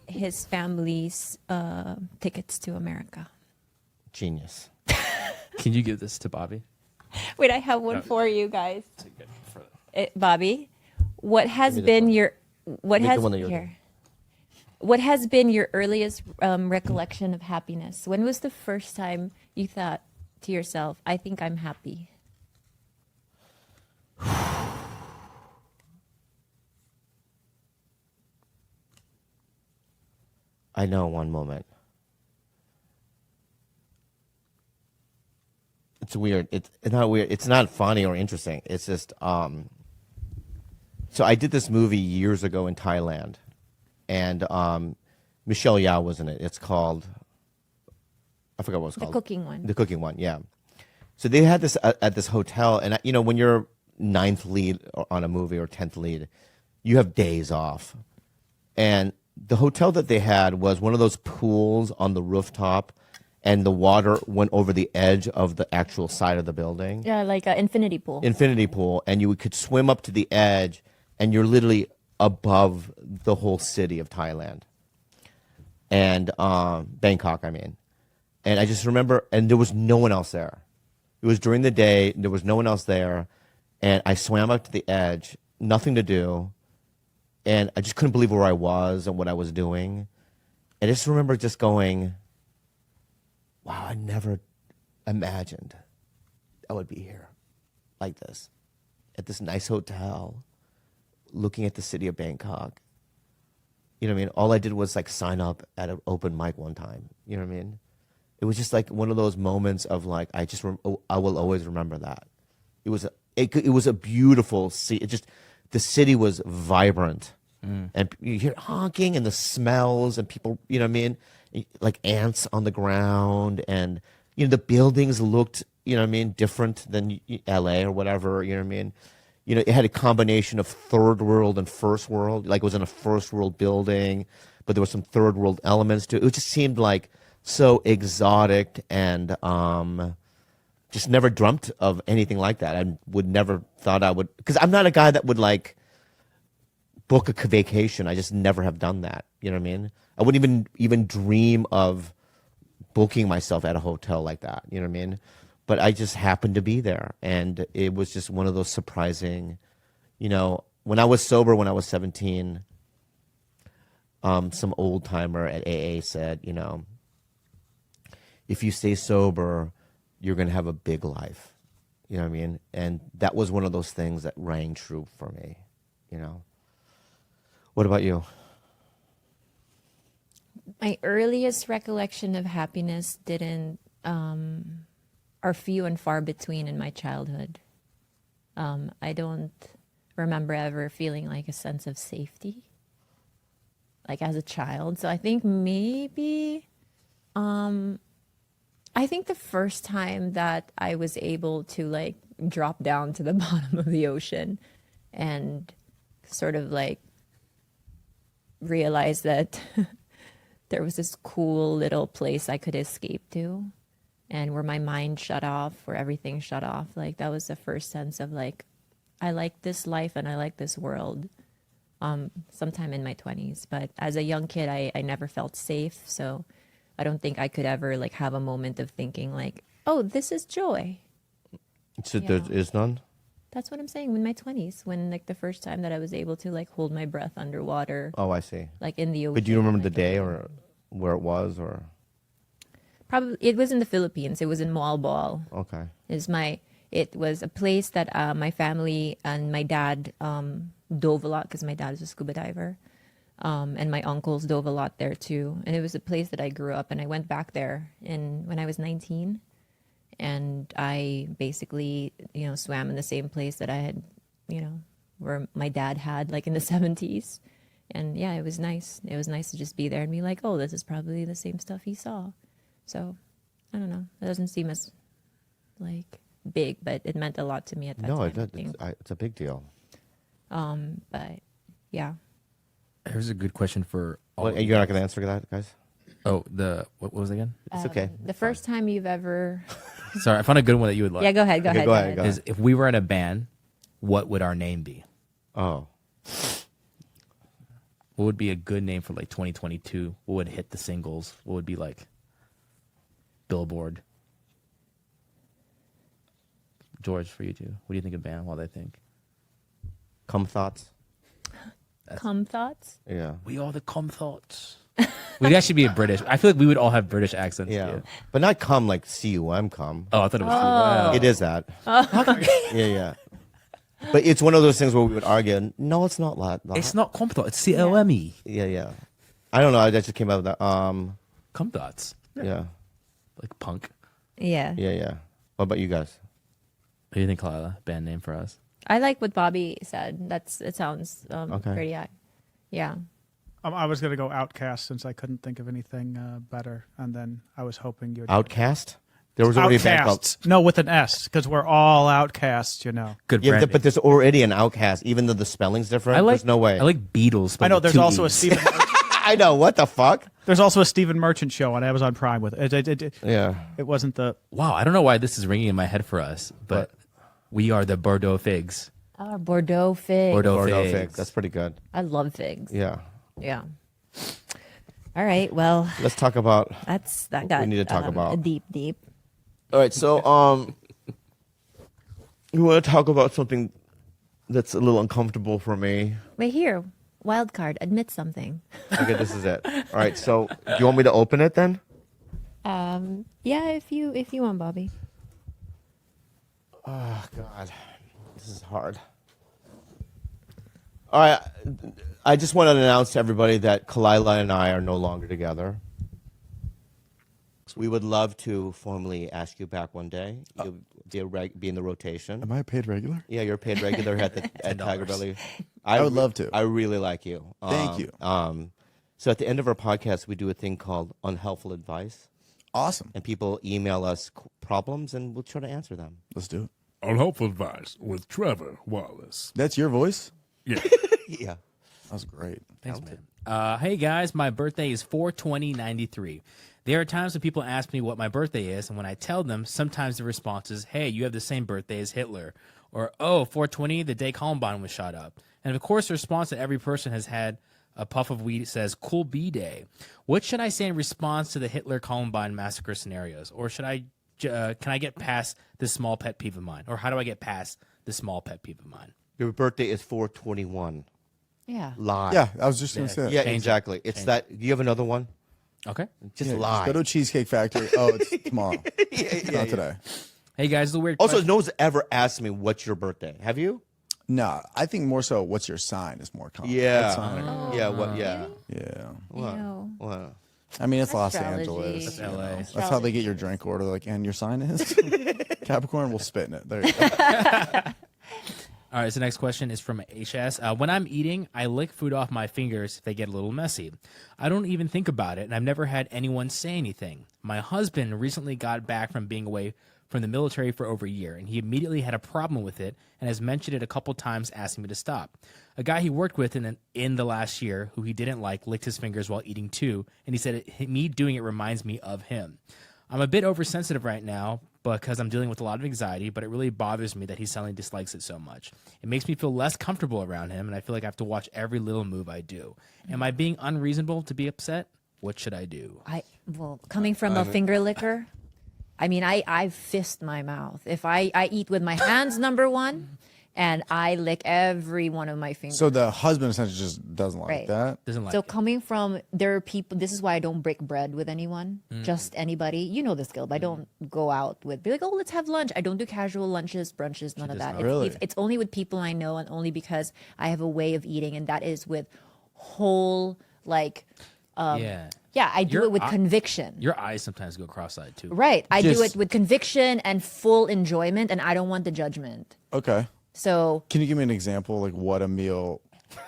his family's tickets to America. Genius. Can you give this to Bobby? Wait, I have one for you guys. Bobby, what has Give me this been one. your what Make has the one that you're here? doing. What has been your earliest recollection of happiness? When was the first time you thought to yourself, "I think I'm happy"? I know one moment. It's weird. It's not weird. It's not funny or interesting. It's just so I did this movie years ago in Thailand, and Michelle Yao was in it. It's called, I forgot what it's The called. cooking one. The cooking one, yeah. So they had this at this hotel, and you know, when you're ninth lead on a movie or 10th lead, you have days off. And the hotel that they had was one of those pools on the rooftop, and the water went over the edge of the actual side of the building. Yeah, like an infinity pool. Infinity pool, and you could swim up to the edge, and you're literally above the whole city of Thailand. And Bangkok, I mean. And I just remember, and there was no one else there. It was during the day, there was no one else there, and I swam up to the edge, nothing to do, and I just couldn't believe where I was and what I was doing. And I just remember just going, wow, I never imagined I would be here like this, at this nice hotel, looking at the city of Bangkok. You know what I mean? All I did was like sign up at an open mic one time. You know what I mean? It was just like one of those moments of like, I will always remember that. It was a beautiful city. The city was vibrant, and you hear honking and the smells and people, you know what I mean? Like ants on the ground, and you know, the buildings looked, you know what I mean, different than LA or whatever, you know what I mean? You know, it had a combination of third world and first world. Like it was in a first world building, but there was some third world elements to it. It just seemed like so exotic, and just never dreamt of anything like that. I would never thought I would, because I'm not a guy that would like book a vacation. I just never have done that. You know what I mean? I wouldn't even dream of booking myself at a hotel like that. You know what I mean? But I just happened to be there, and it was just one of those surprising, you know, when I was sober, when I was 17, some old timer at AA said, you know, if you stay sober, you're going to have a big life. You know what I mean? And that was one of those things that rang true for me, you know. What about you? My earliest recollection of happiness are few and far between in my childhood. I don't remember ever feeling like a sense of safety, like as a child. So I think maybe, I think the first time that I was able to like drop down to the bottom of the ocean and sort of like realize that there was this cool little place I could escape to, and where my mind shut off, where everything shut off. Like that was the first sense of like, I like this life and I like this world. Sometime in my 20s, but as a young kid, I never felt safe. So I don't think I could ever like have a moment of thinking like, oh, this is joy. So Yeah. there is none? That's what I'm saying. In my 20s, when like the first time that I was able to like hold my breath underwater, Oh, I see. like in the ocean. But do you remember the like, day or where it was or? Probably it was in the Philippines. It was in Oddball. Okay. It was a place that my family and my dad dove a lot because my dad is a scuba diver, and my uncles dove a lot there too. And it was a place that I grew up, and I went back there when I was 19, and I basically swam in the same place that I had, where my dad had like in the 70s. And yeah, it was nice. It was nice to just be there and be like, oh, this is probably the same stuff he saw. So I don't know. It doesn't seem as like big, but it meant a lot to me at that No, time. it does. I think. It's a big deal. But yeah. Here's a good question for all. Well, of you you're not guys. going to answer that, guys? Oh, what was it again? It's okay. The first time you've ever. Sorry, I found a good one that you would like. Yeah, go ahead. Go Okay, ahead. go ahead, go ahead. Is if we were in a band, what would our name be? Oh. What would be a good name for like 2022? What would hit the singles? What would be like Billboard? George, for you too. What do you think of band? While they think Come thoughts? Come thoughts? Yeah. we are the Com Thoughts. We'd actually be a British. I feel like we would all have British accents. Yeah. But not come like C-U-M come. Oh, I thought it was. Wow. It is that. Yeah, yeah. But it's one of those things where we would argue, no, it's not that. It's not Com Thoughts. It's COME. Yeah, yeah. I don't know. I just came out with that. Com Thoughts. Yeah. Like punk. Yeah. Yeah, yeah. What about you guys? What do you think, Kalila? Band name for us? I like what Bobby said. It sounds Okay. pretty. Yeah. I was going to go Outcast since I couldn't think of anything better, and then I was hoping you'd Outcast? There was already a band called... Outcasts. No, with an S, because we're all outcasts, Good Yeah, brand. but there's already an Outcast, even though the spelling's different. There's no way. I like Beatles. But I know with there's two also a E's. Stephen. I know. What the fuck? There's also a Stephen Merchant show on Amazon Prime with it. Yeah. It wasn't the. Wow, I don't know why this is ringing in my head for us, but we are the Bordeaux Figs. Oh, Bordeaux fig. Bordeaux Bordeaux Figs. Fig. That's pretty good. I love figs. Yeah. Yeah. All right. Well, Let's talk about... that got We need to talk about- a deep. All right, so we want to talk about something that's a little uncomfortable for me. Wait here. Wild card. Admit something. Okay, this is it. All right, so do you want me to open it then? Yeah, if you want, Bobby. Oh God, this is hard. All right, I just want to announce to everybody that Kalila and I are no longer together. We would love to formally ask you back one day. You'll be in the rotation. Am I a paid regular? Yeah, you're a paid regular at Tiger Belly. I would love to. I really like you. Thank you. So at the end of our podcast, we do a thing called Unhelpful Advice, Awesome. and people email us problems, and we'll try to answer them. Let's do it. Unhelpful advice with Trevor Wallace. That's your voice? Yeah. Yeah. That was great. Thanks, man. Hey guys, my birthday is 4/20/93. There are times when people ask me what my birthday is, and when I tell them, sometimes the response is, "Hey, you have the same birthday as Hitler," or "Oh, 4/20, the day Columbine was shot up." And of course, the response that every person has had a puff of weed says, "Cool B Day." What should I say in response to the Hitler Columbine massacre scenarios, or should I? Can I get past this small pet peeve of mine, or how do I get past this small pet peeve of mine? Your birthday is 4/21. Yeah. Lie. Yeah, I was just going to say that. Yeah, Change it. exactly. It's that. Do you have another one? Okay. Just Yeah, lie. Just go to a Cheesecake Factory. Oh, it's tomorrow. Not today. Hey guys, the weird. Also, question. no one's ever asked me what's your birthday. Have you? No, I think more so what's your sign is more common. Yeah. What sign? Yeah. What? Yeah. Yeah. What? Ew. What? I mean, it's Los Astrology. Angeles. That's you know. LA. That's how they get your drink order. Like, and your sign is? Capricorn, we'll spit in it. There you go. All right, so the next question is from HS. When I'm eating, I lick food off my fingers if they get a little messy. I don't even think about it, and I've never had anyone say anything. My husband recently got back from being away from the military for over a year, and he immediately had a problem with it and has mentioned it a couple times, asking me to stop. A guy he worked with in the last year, who he didn't like, licked his fingers while eating too, and he said me doing it reminds me of him. I'm a bit oversensitive right now because I'm dealing with a lot of anxiety, but it really bothers me that he suddenly dislikes it so much. It makes me feel less comfortable around him, and I feel like I have to watch every little move I do. Am I being unreasonable to be upset? What should I do? Well, coming from a finger licker, I mean, I fist my mouth. If I eat with my hands, number one, and I lick every one of my fingers. So the husband essentially just doesn't like Right. that. Doesn't like So it. coming from, there are people, this is why I don't break bread with anyone, just anybody. You know the skill, but I don't go out with, be like, oh, let's have lunch. I don't do casual lunches, brunches, none of that. Really? It's only with people I know, and only because I have a way of eating, and that is with whole, like, Yeah. yeah, I do Your it with eye- conviction. Your eyes sometimes go cross-eyed too. Right. I do Just- it with conviction and full enjoyment, and I don't want the judgment. Okay. So, Can you give me an example, like what a meal?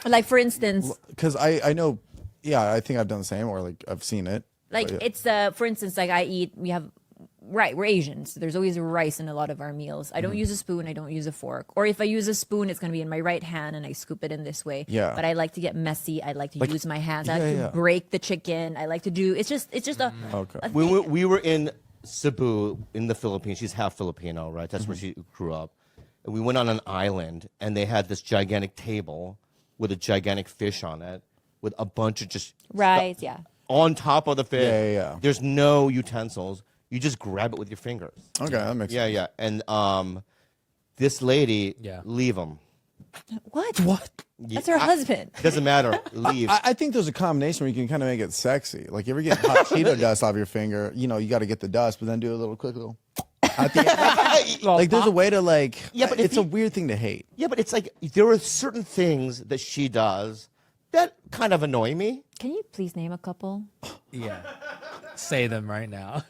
like, for instance, Because I know, yeah, I think I've done the same, or like I've seen it. like But, yeah. it's for instance, like we're Asians, so there's always rice in a lot of our meals. I don't use a spoon, I don't use a fork, or if I use a spoon, it's going to be in my right hand and I scoop it in this way. Yeah. But I like to get messy, I like to use my hands, I yeah, like to yeah. break the chicken, I like to do, it's just a Okay. We were in Cebu in the Philippines. She's half Filipino, right? That's where she grew up. And we went on an island, and they had this gigantic table with a gigantic fish on it, with a bunch of just rice, yeah. on top of the fish. Yeah. There's no utensils. You just grab it with your fingers. Okay, that makes Yeah, sense. yeah. And this lady, Yeah. leave him. What? That's her husband. Doesn't matter. Leave. I think there's a combination where you can kind of make it sexy. Like, you ever get hot Cheeto dust off your finger, you know, you got to get the dust, but then do a little quick little. At the end. Like, there's a way to, like, Yeah, but if it's a you- weird thing to hate. Yeah, but it's like there are certain things that she does that kind of annoy me. Can you please name a couple? Yeah. Say them right now.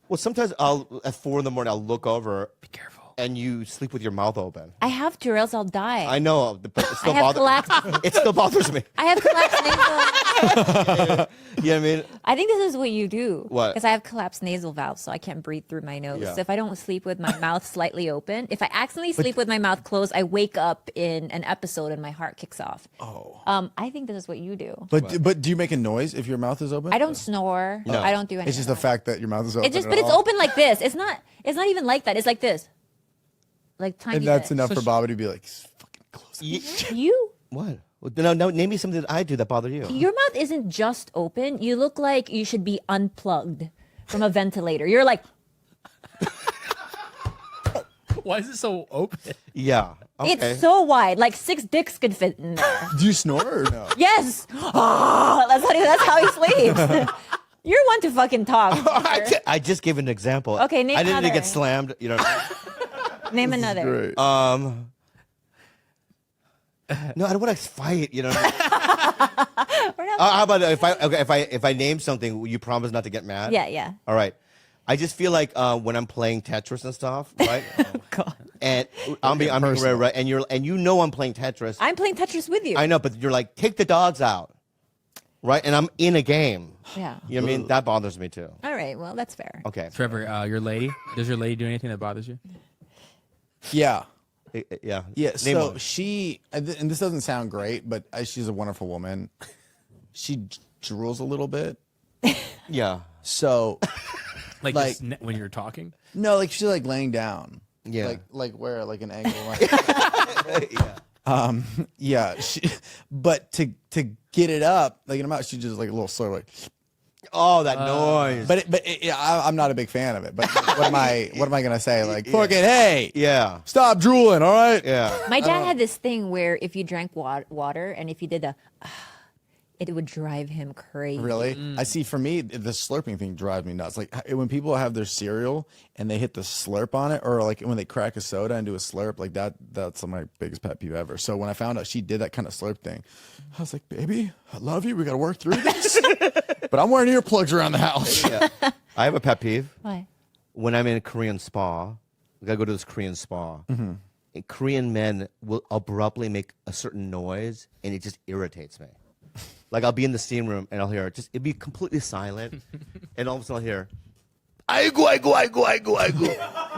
Well, sometimes at 4 a.m, I'll look over. Be careful. And you sleep with your mouth open. I have to, or else I'll die. I know, but it still, I have collapsed. it still bothers me. I have collapsed nasal. You know what I mean? I think this is what you do. What? Because I have collapsed nasal valves, so I can't breathe through my nose. Yeah. So if I don't sleep with my mouth slightly open, if I accidentally sleep with my mouth closed, I wake up in an episode and my heart kicks off. Oh. I think this is what you do. But do you make a noise if your mouth is open? I don't snore. No. I don't do anything. It's just the fact that your mouth is open. It just, at but it's all. open like this. It's not even like that. It's like this. Like tiny. And that's bit. enough for Bobby to be like, fucking close it. You. What? Well, no, name me something that I do that bother you. Your mouth isn't just open. You look like you should be unplugged from a ventilator. You're like, Why is it so open? Yeah. Okay. it's so wide, like 6 dicks could fit in there. Do you snore or no? Yes. Oh, that's how he sleeps. You're one to fucking talk. I just gave an example. Okay, name I didn't another. get slammed. You know. Name another. Great. No, I don't want to fight. You know. We're not- How about if I name something, will you promise not to get mad? yeah. All right. I just feel like when I'm playing Tetris and stuff, right? God. And I'm being personal. right, and you know I'm playing Tetris. I'm playing Tetris with you. I know, but you're like, take the dogs out, right? And I'm in a game. Yeah. You know what I mean? That bothers me too. All right. Well, that's fair. Okay. Trevor, your lady, does your lady do anything that bothers you? Yeah. Yeah. Yeah. Name So one. she, and this doesn't sound great, but she's a wonderful woman. She drools a little bit. Yeah. So, Like, Like- just when you're talking? no, like she's like laying down. Yeah. Like where? Like an angle. Like, Yeah. yeah. But to get it up, like in her mouth, she just like a little slow, like. Oh, that noise. I'm not a big fan of it. But what am I gonna say? Like, fucking hey, Yeah. stop drooling, all right? Yeah. My dad had this thing where if you drank water and if you did it would drive him crazy. Really? I see. For me, the slurping thing drives me nuts. Like when people have their cereal and they hit the slurp on it, or like when they crack a soda and do a slurp, like that's my biggest pet peeve ever. So when I found out she did that kind of slurp thing, I was like, baby, I love you. We got to work through this. But I'm wearing earplugs around the house. Yeah. I have a pet peeve. Why? When I'm in a Korean spa, we gotta go to this Korean spa. Mm-hmm. And Korean men will abruptly make a certain noise, and it just irritates me. Like I'll be in the steam room and I'll hear it'd be completely silent, and all of a sudden I'll hear, Aigu.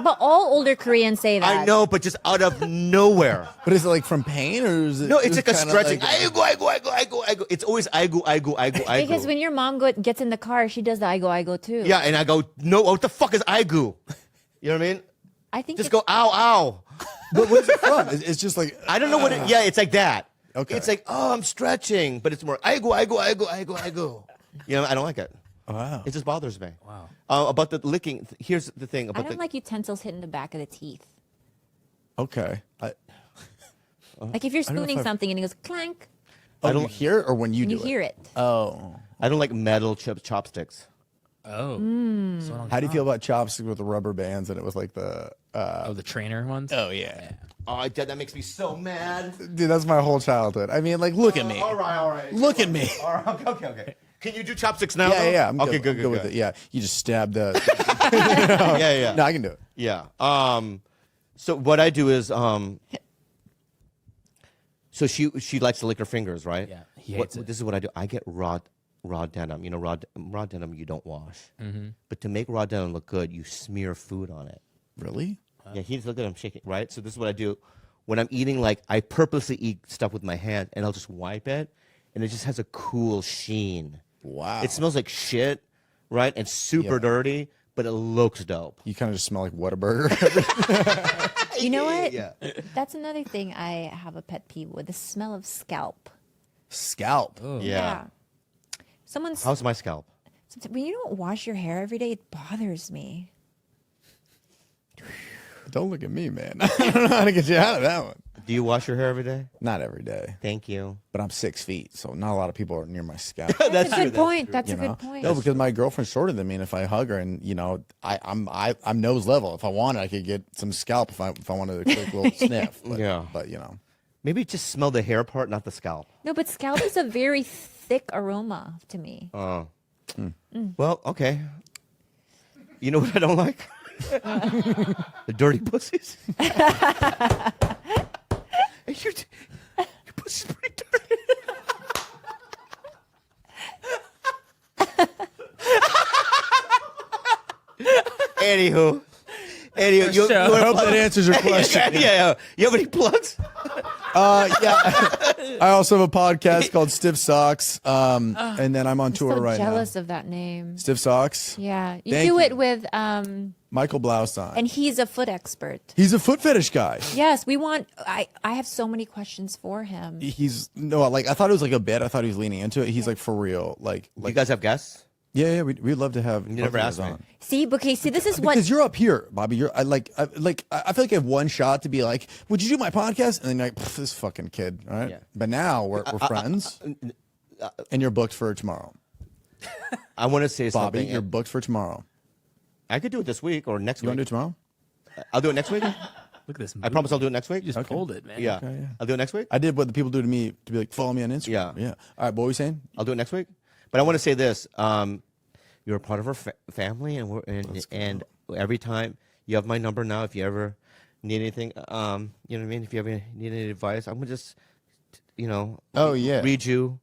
But all older Koreans say that. I know, but just out of nowhere. But is it like from pain or is it? No, it's like a kinda stretching. like Aigu. It's always aigu. Because when your mom gets in the car, she does the I go too. Yeah, and I go, no, what the fuck is aigu? You know what I mean? I think Just it's- go, ow. But what is it from? It's just like I don't know what it, yeah, it's like that. Okay. It's like, oh, I'm stretching, but it's more aigu. You know, I don't like it. wow. It just bothers me. Wow. About the licking, here's the thing I about don't the, like utensils hitting the back of the teeth. Okay. Like if you're don't know if spooning I've- something and it goes clank, I don't hear it or when you and do you hear it. Oh. I don't like metal chopsticks. Oh. Hmm. So I don't- How do you feel about chopsticks with the rubber bands and it was like the Oh, the trainer ones. Oh yeah. Oh, that makes me so mad. Dude, that's my whole childhood. I mean, like look at me. All right. Look at me. All right, okay. Can you do chopsticks now? though? Yeah. I'm okay, good. good. with it. Yeah. You just stab the Yeah. No, I can do it. Yeah. So what I do is so she likes to lick her fingers, right? Yeah, he hates it. This is what I do. I get raw denim. You know, raw denim you don't wash. But to make raw denim look good, you smear food on it. Really? Yeah, he's look at him shaking, right? So this is what I do. When I'm eating, like I purposely eat stuff with my hand, and I'll just wipe it, and it just has a cool sheen. Wow. It smells like shit, right? And super dirty, but it looks dope. You kind of just smell like Whataburger. You know what? Yeah. That's another thing I have a pet peeve with: the smell of scalp. Scalp. Yeah. Someone's How's my scalp? when you don't wash your hair every day, it bothers me. Don't look at me, man. I don't know how to get you out of that one. Do you wash your hair every day? Not every day, Thank you. but I'm 6 feet, so not a lot of people are near my scalp. That's a good point. That's a You know? good point. No, because my girlfriend's shorter than me, and if I hug her, and you know, I'm nose level. If I wanted, I could get some scalp if I wanted a quick little sniff. But, Yeah. but you know, Maybe just smell the hair part, not the scalp. No, but scalp is a very thick aroma to me. Well, okay. You know what I don't like? The dirty pussies. Your pussy's pretty dirty. Anywho, you show. I hope that answers your question. yeah. You have any plugs? Yeah. I also have a podcast called Stiff Socks, and then I'm on tour So right jealous now. of that name. Stiff Socks. Yeah, you Thank do you. it with Michael Blaustein. and he's a foot expert. He's a foot fetish guy. Yes, we want. I have so many questions for him. He's no, like I thought it was like a bit. I thought he was leaning into it. He's like for real. Like You guys have guests? yeah. We'd love to have. You never both of asked us me. on. See, okay, see, this is what. Because you're up here, Bobby. I feel like I have one shot to be like, would you do my podcast? And then you're like, this fucking kid. All right. Yeah. But now we're friends, and you're booked for tomorrow. I want to say Bobby, something. you're booked for tomorrow. I could do it this week or next You want to week. do it tomorrow? I'll do it next week. Look at this. I promise I'll do it next week. You just pulled it, man. Yeah. Okay, yeah. I'll do it next week. I did what the people do to me to be like, follow me on Instagram. Yeah. Yeah. All right. What were you saying? I'll do it next week. But I want to say this: you're a part of our family, and and every time you have my number now. If you ever need anything, you know what I mean. If you ever need any advice, I'm gonna just, Oh, yeah. read you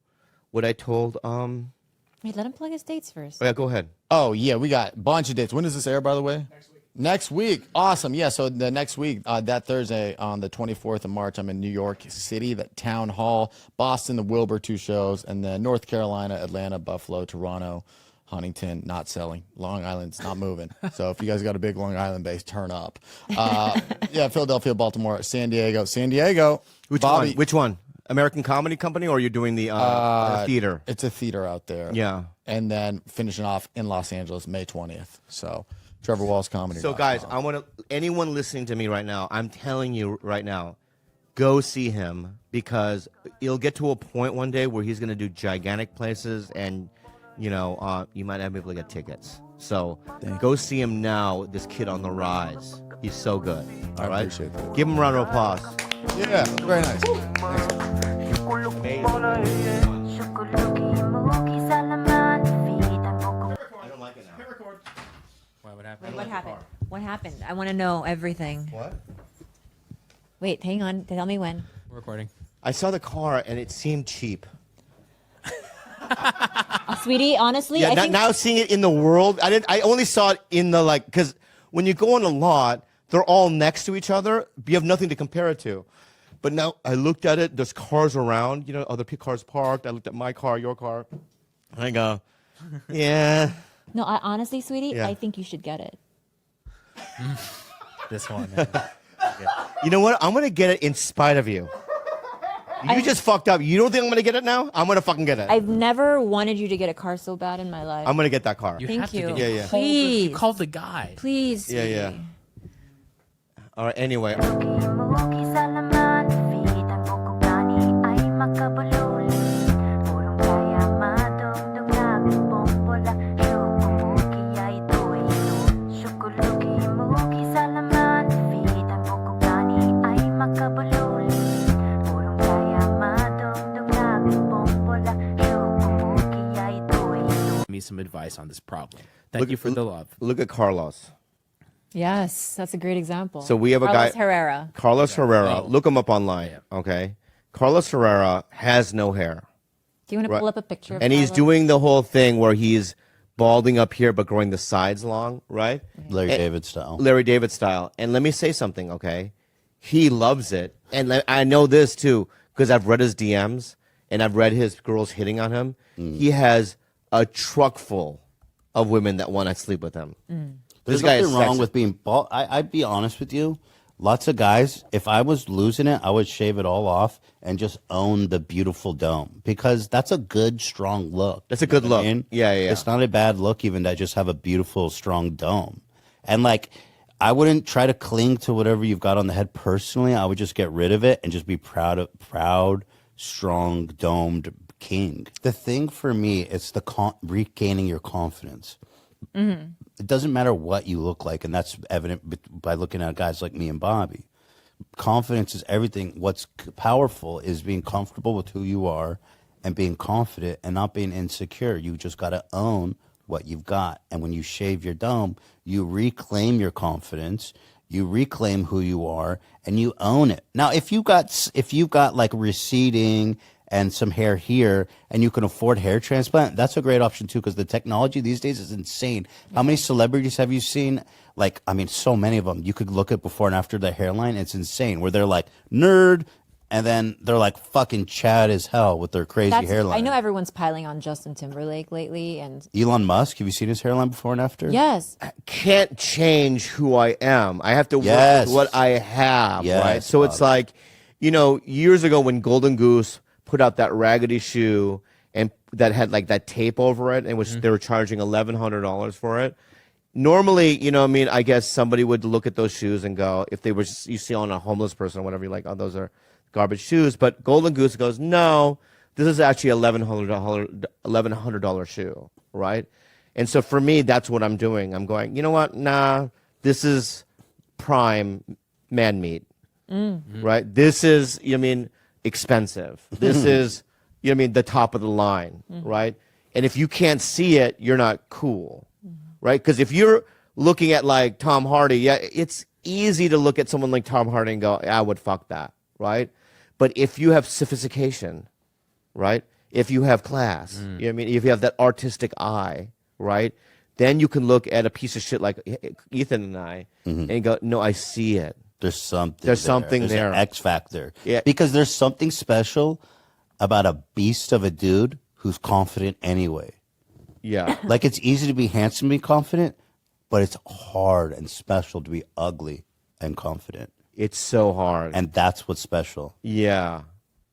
what I told. Wait, let him plug his dates first. Oh yeah, go ahead. Oh yeah, we got a bunch of dates. When does this air, by the way? Next week. Awesome. Yeah. So the next week, that Thursday on the 24th of March, I'm in New York City, the Town Hall, Boston, the Wilbur, 2 shows, and then North Carolina, Atlanta, Buffalo, Toronto, Huntington, not selling. Long Island's not moving. So if you guys got a big Long Island base, turn up. Yeah, Philadelphia, Baltimore, San Diego. Which Bobby, one? Which one? American Comedy Company, or you're doing the theater? It's a theater out there. Yeah. And then finishing off in Los Angeles, May 20th. So Trevor Walls Comedy. So guys, I want to anyone listening to me right now, I'm telling you right now, go see him, because you'll get to a point one day where he's going to do gigantic places, and you might not be able to get tickets. So go see him now. This kid on the rise. He's so good. All right. appreciate that. Give him a round of applause. Yeah, very nice. I don't like it now. Why, what happened? Wait, what happened? What happened? I want to know everything. What? Wait, hang on. Tell me when. We're recording. I saw the car and it seemed cheap. Sweetie, honestly, Yeah, I think now seeing it in the world, I only saw it in the like, because when you go on a lot, they're all next to each other. You have nothing to compare it to. But now I looked at it. There's cars around. You know, other cars parked. I looked at my car, your car. I go, yeah. no, I honestly, sweetie, Yeah. I think you should get it. This one. Man. You know what? I'm gonna get it in spite of you. You just fucked up. You don't think I'm gonna get it now? I'm gonna fucking get it. I've never wanted you to get a car so bad in my life. I'm gonna get that car. Thank have to you. get- Yeah, yeah. Please. You called the guy. Please. Yeah, yeah. sweetie. All right. Anyway. Mugi sa laman, feed ang bukugani ay makabululit. Purong kaya madugdug namin bombola. Shukumugi ay ito'y ito. Shukulugi mugi sa laman, feed ang bukugani ay makabululit. Purong kaya madugdug namin bombola. Shukumugi ay ito'y ito. Me some advice on this problem. Thank you for the love. Look at Carlos. Yes, that's a great example. So we have a Carlos guy, Herrera. Carlos Herrera. Oh. Look him up online. Yeah. Okay. Carlos Herrera has no hair. Do you want to Right. pull up a picture of And he's Carlos? doing the whole thing where he's balding up here but growing the sides long, right? Larry And- David style. Larry David style. And let me say something, okay? He loves it. And I know this too because I've read his DMs and I've read his girls hitting on him. He has a truck full of women that want to sleep with him. There's This guy is nothing wrong sexy. with being bald. I'd be honest with you. Lots of guys, if I was losing it, I would shave it all off and just own the beautiful dome because that's a good, strong look. That's a good You know what look. Yeah, yeah. It's not a bad look even to just have a beautiful, strong dome. And like, I wouldn't try to cling to whatever you've got on the head personally. I would just get rid of it and just be proud, strong, domed king. The thing for me, it's the regaining your confidence. It doesn't matter what you look like, and that's evident by looking at guys like me and Bobby. Confidence is everything. What's powerful is being comfortable with who you are and being confident and not being insecure. You just got to own what you've got. And when you shave your dome, you reclaim your confidence, you reclaim who you are, and you own it. Now, if you've got like receding and some hair here, and you can afford hair transplant, that's a great option too, because the technology these days is insane. How many celebrities have you seen? Like, I mean, so many of them. You could look at before and after the hairline. It's insane, where they're like nerd, and then they're like fucking Chad as hell with their crazy hairline. I know everyone's piling on Justin Timberlake lately, and Elon Musk, have you seen his hairline before and after? yes, Can't change who I am. I have to Yes. work with what I have, Yes, right? So it's Bob. like, you know, years ago when Golden Goose put out that raggedy shoe and that had like that tape over it, and which they were charging $1,100 for it. Normally, you know, what I mean, I guess somebody would look at those shoes and go, if they were you see on a homeless person or whatever, you're like, oh, those are garbage shoes. But Golden Goose goes, no, this is actually $1,100 shoe, right? And so for me, that's what I'm doing. I'm going, you know what? Nah, this is prime man meat, right? This is, you know what I mean, expensive. This is, you know what I mean, the top of the line, right? And if you can't see it, you're not cool, right? Because if you're looking at like Tom Hardy, yeah, it's easy to look at someone like Tom Hardy and go, I would fuck that, right? But if you have sophistication, right? If you have class, you know what I mean? If you have that artistic eye, right? Then you can look at a piece of shit like Ethan and I and go, no, I see it. There's something. There's something There's there. An X factor. Yeah. Because there's something special about a beast of a dude who's confident anyway. Yeah. Like, it's easy to be handsome and be confident, but it's hard and special to be ugly and confident. It's so hard. And that's what's special. Yeah.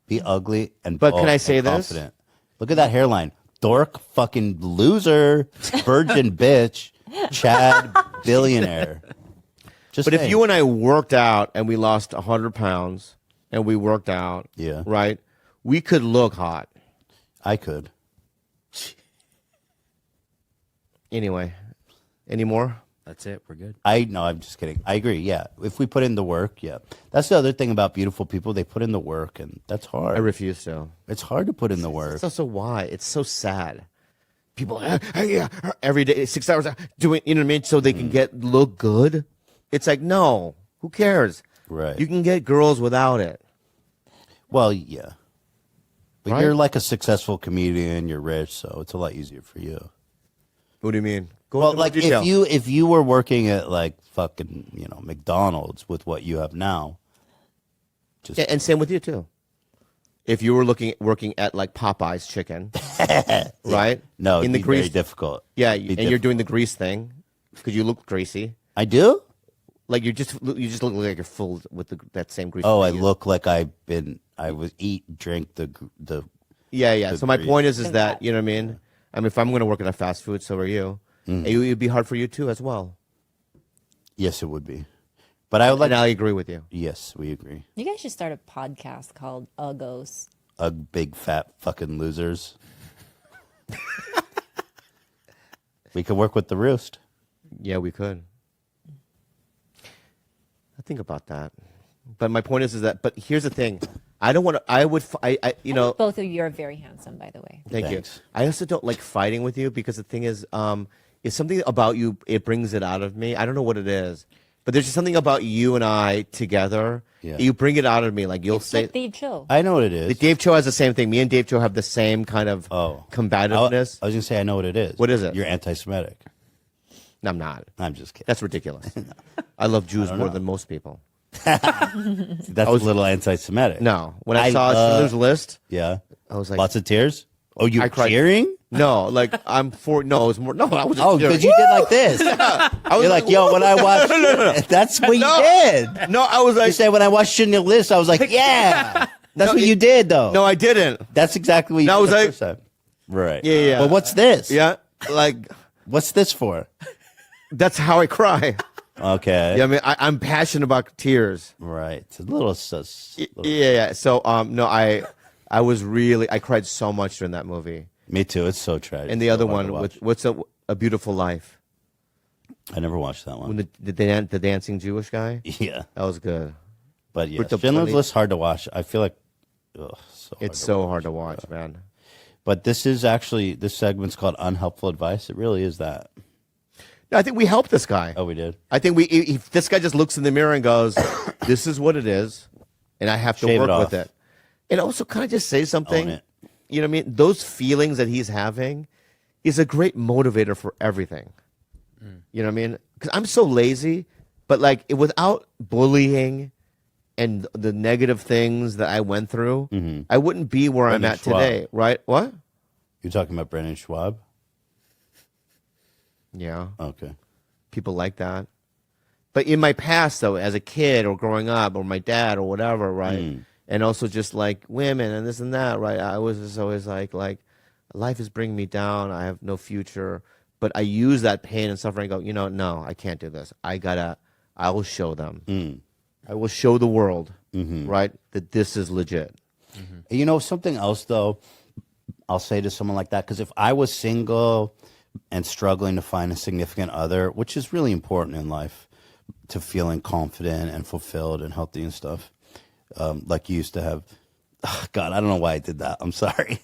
Be ugly and But bold can I say and this? confident. Look at that hairline. Dork, fucking loser, virgin bitch, Chad, billionaire. Just But if saying. you and I worked out and we lost 100 pounds and we worked out, Yeah. right? We could look hot. I could. Anyway, any more? That's it. We're good. No, I'm just kidding. I agree. Yeah. If we put in the work, yeah. That's the other thing about beautiful people. They put in the work, and that's hard. I refuse to. It's hard to put in the work. It's also why. It's so sad. People, every day, 6 hours doing, you know what I mean? So they can look good. It's like, no, who cares? Right. You can get girls without it. Well, yeah. But Right. you're like a successful comedian. You're rich, so it's a lot easier for you. What do you mean? Go Well, into more like detail. if you were working at like fucking McDonald's with what you have now, just Yeah, and same with you too. If you were working at like Popeye's chicken, right? no, in it'd the be grease. very difficult. Yeah, It'd be and you're doing the difficult. grease thing because you look greasy. I do. Like you just look like you're full with that same grease. Oh, that I you use. look like I was drink the Yeah. the So my grease. point is that you know what I mean. I mean, if I'm going to work at a fast food, so are you. Mm-hmm. And it'd be hard for you too, as well. Yes, it would be. But I would like. And I agree with you. Yes, we agree. You guys should start a podcast called Uggos. A big fat fucking losers. We could work with the roost. Yeah, we could. I think about that, but my point is that. But here's the thing: I don't want to. I would. You know. Both of you are very handsome, by the way. Thank Thanks. you. I also don't like fighting with you because the thing is, it's something about you. It brings it out of me. I don't know what it is, but there's just something about you and I together. Yeah. You bring it out of me. Like you'll It's say. like Dave Chill. I know what it is. Dave Cho has the same thing. Me and Dave Cho have the same kind of combativeness. I was gonna say I know what it is. What is it? You're anti-Semitic. No, I'm not. I'm just kidding. That's ridiculous. I love Jews don't more know. than most people. That's a little anti-Semitic. No, when I saw Schindler's List, Yeah. I was like, Lots of tears. Oh, you I were cried. cheering? no, like I'm for. No, it was more. No, I was. Oh, because you did like this. You're like, yo, when I watched, that's what you did. No, I was You like, say when I watched Schindler's List, I was like, yeah, that's what you did, though. no, I didn't. That's exactly what you No, I did was the like- first time. Right. Yeah. But what's this? Yeah, like What's this for? that's how I cry. Okay. Yeah, I mean, I'm passionate about tears. Right. It's a little sus. Yeah. So, no, I was really, I cried so much during that movie. Me too. It's so tragic. And the So other hard to one watch. with what's a Beautiful Life I never watched that one. when the dancing Jewish guy. Yeah. That was good. But yeah, With the Schindler's bloody- List hard to watch. I feel like It's so hard to watch, man. But this segment's called Unhelpful Advice. It really is that. No, I think we helped this guy. Oh, we did. I think if this guy just looks in the mirror and goes, "This is what it is," and I have to Shave it work with off. it, and also kind of just say something. Own it. You know what I mean? Those feelings that he's having is a great motivator for everything. You know what I mean? Because I'm so lazy, but like without bullying and the negative things that I went through, I wouldn't be where I'm Brendan at Schwab. today. Right? What? You're talking about Brendan Schwab? Yeah. Okay. People like that. But in my past, though, as a kid or growing up, or my dad or whatever, right? And also just like women and this and that, right? I was just always like life is bringing me down. I have no future. But I use that pain and suffering and go, no, I can't do this. I will show them. I will show the world, right, that this is legit. You know, something else, though, I'll say to someone like that, because if I was single and struggling to find a significant other, which is really important in life, to feeling confident and fulfilled and healthy and stuff, like you used to have. Oh, God, I don't know why I did that. I'm sorry.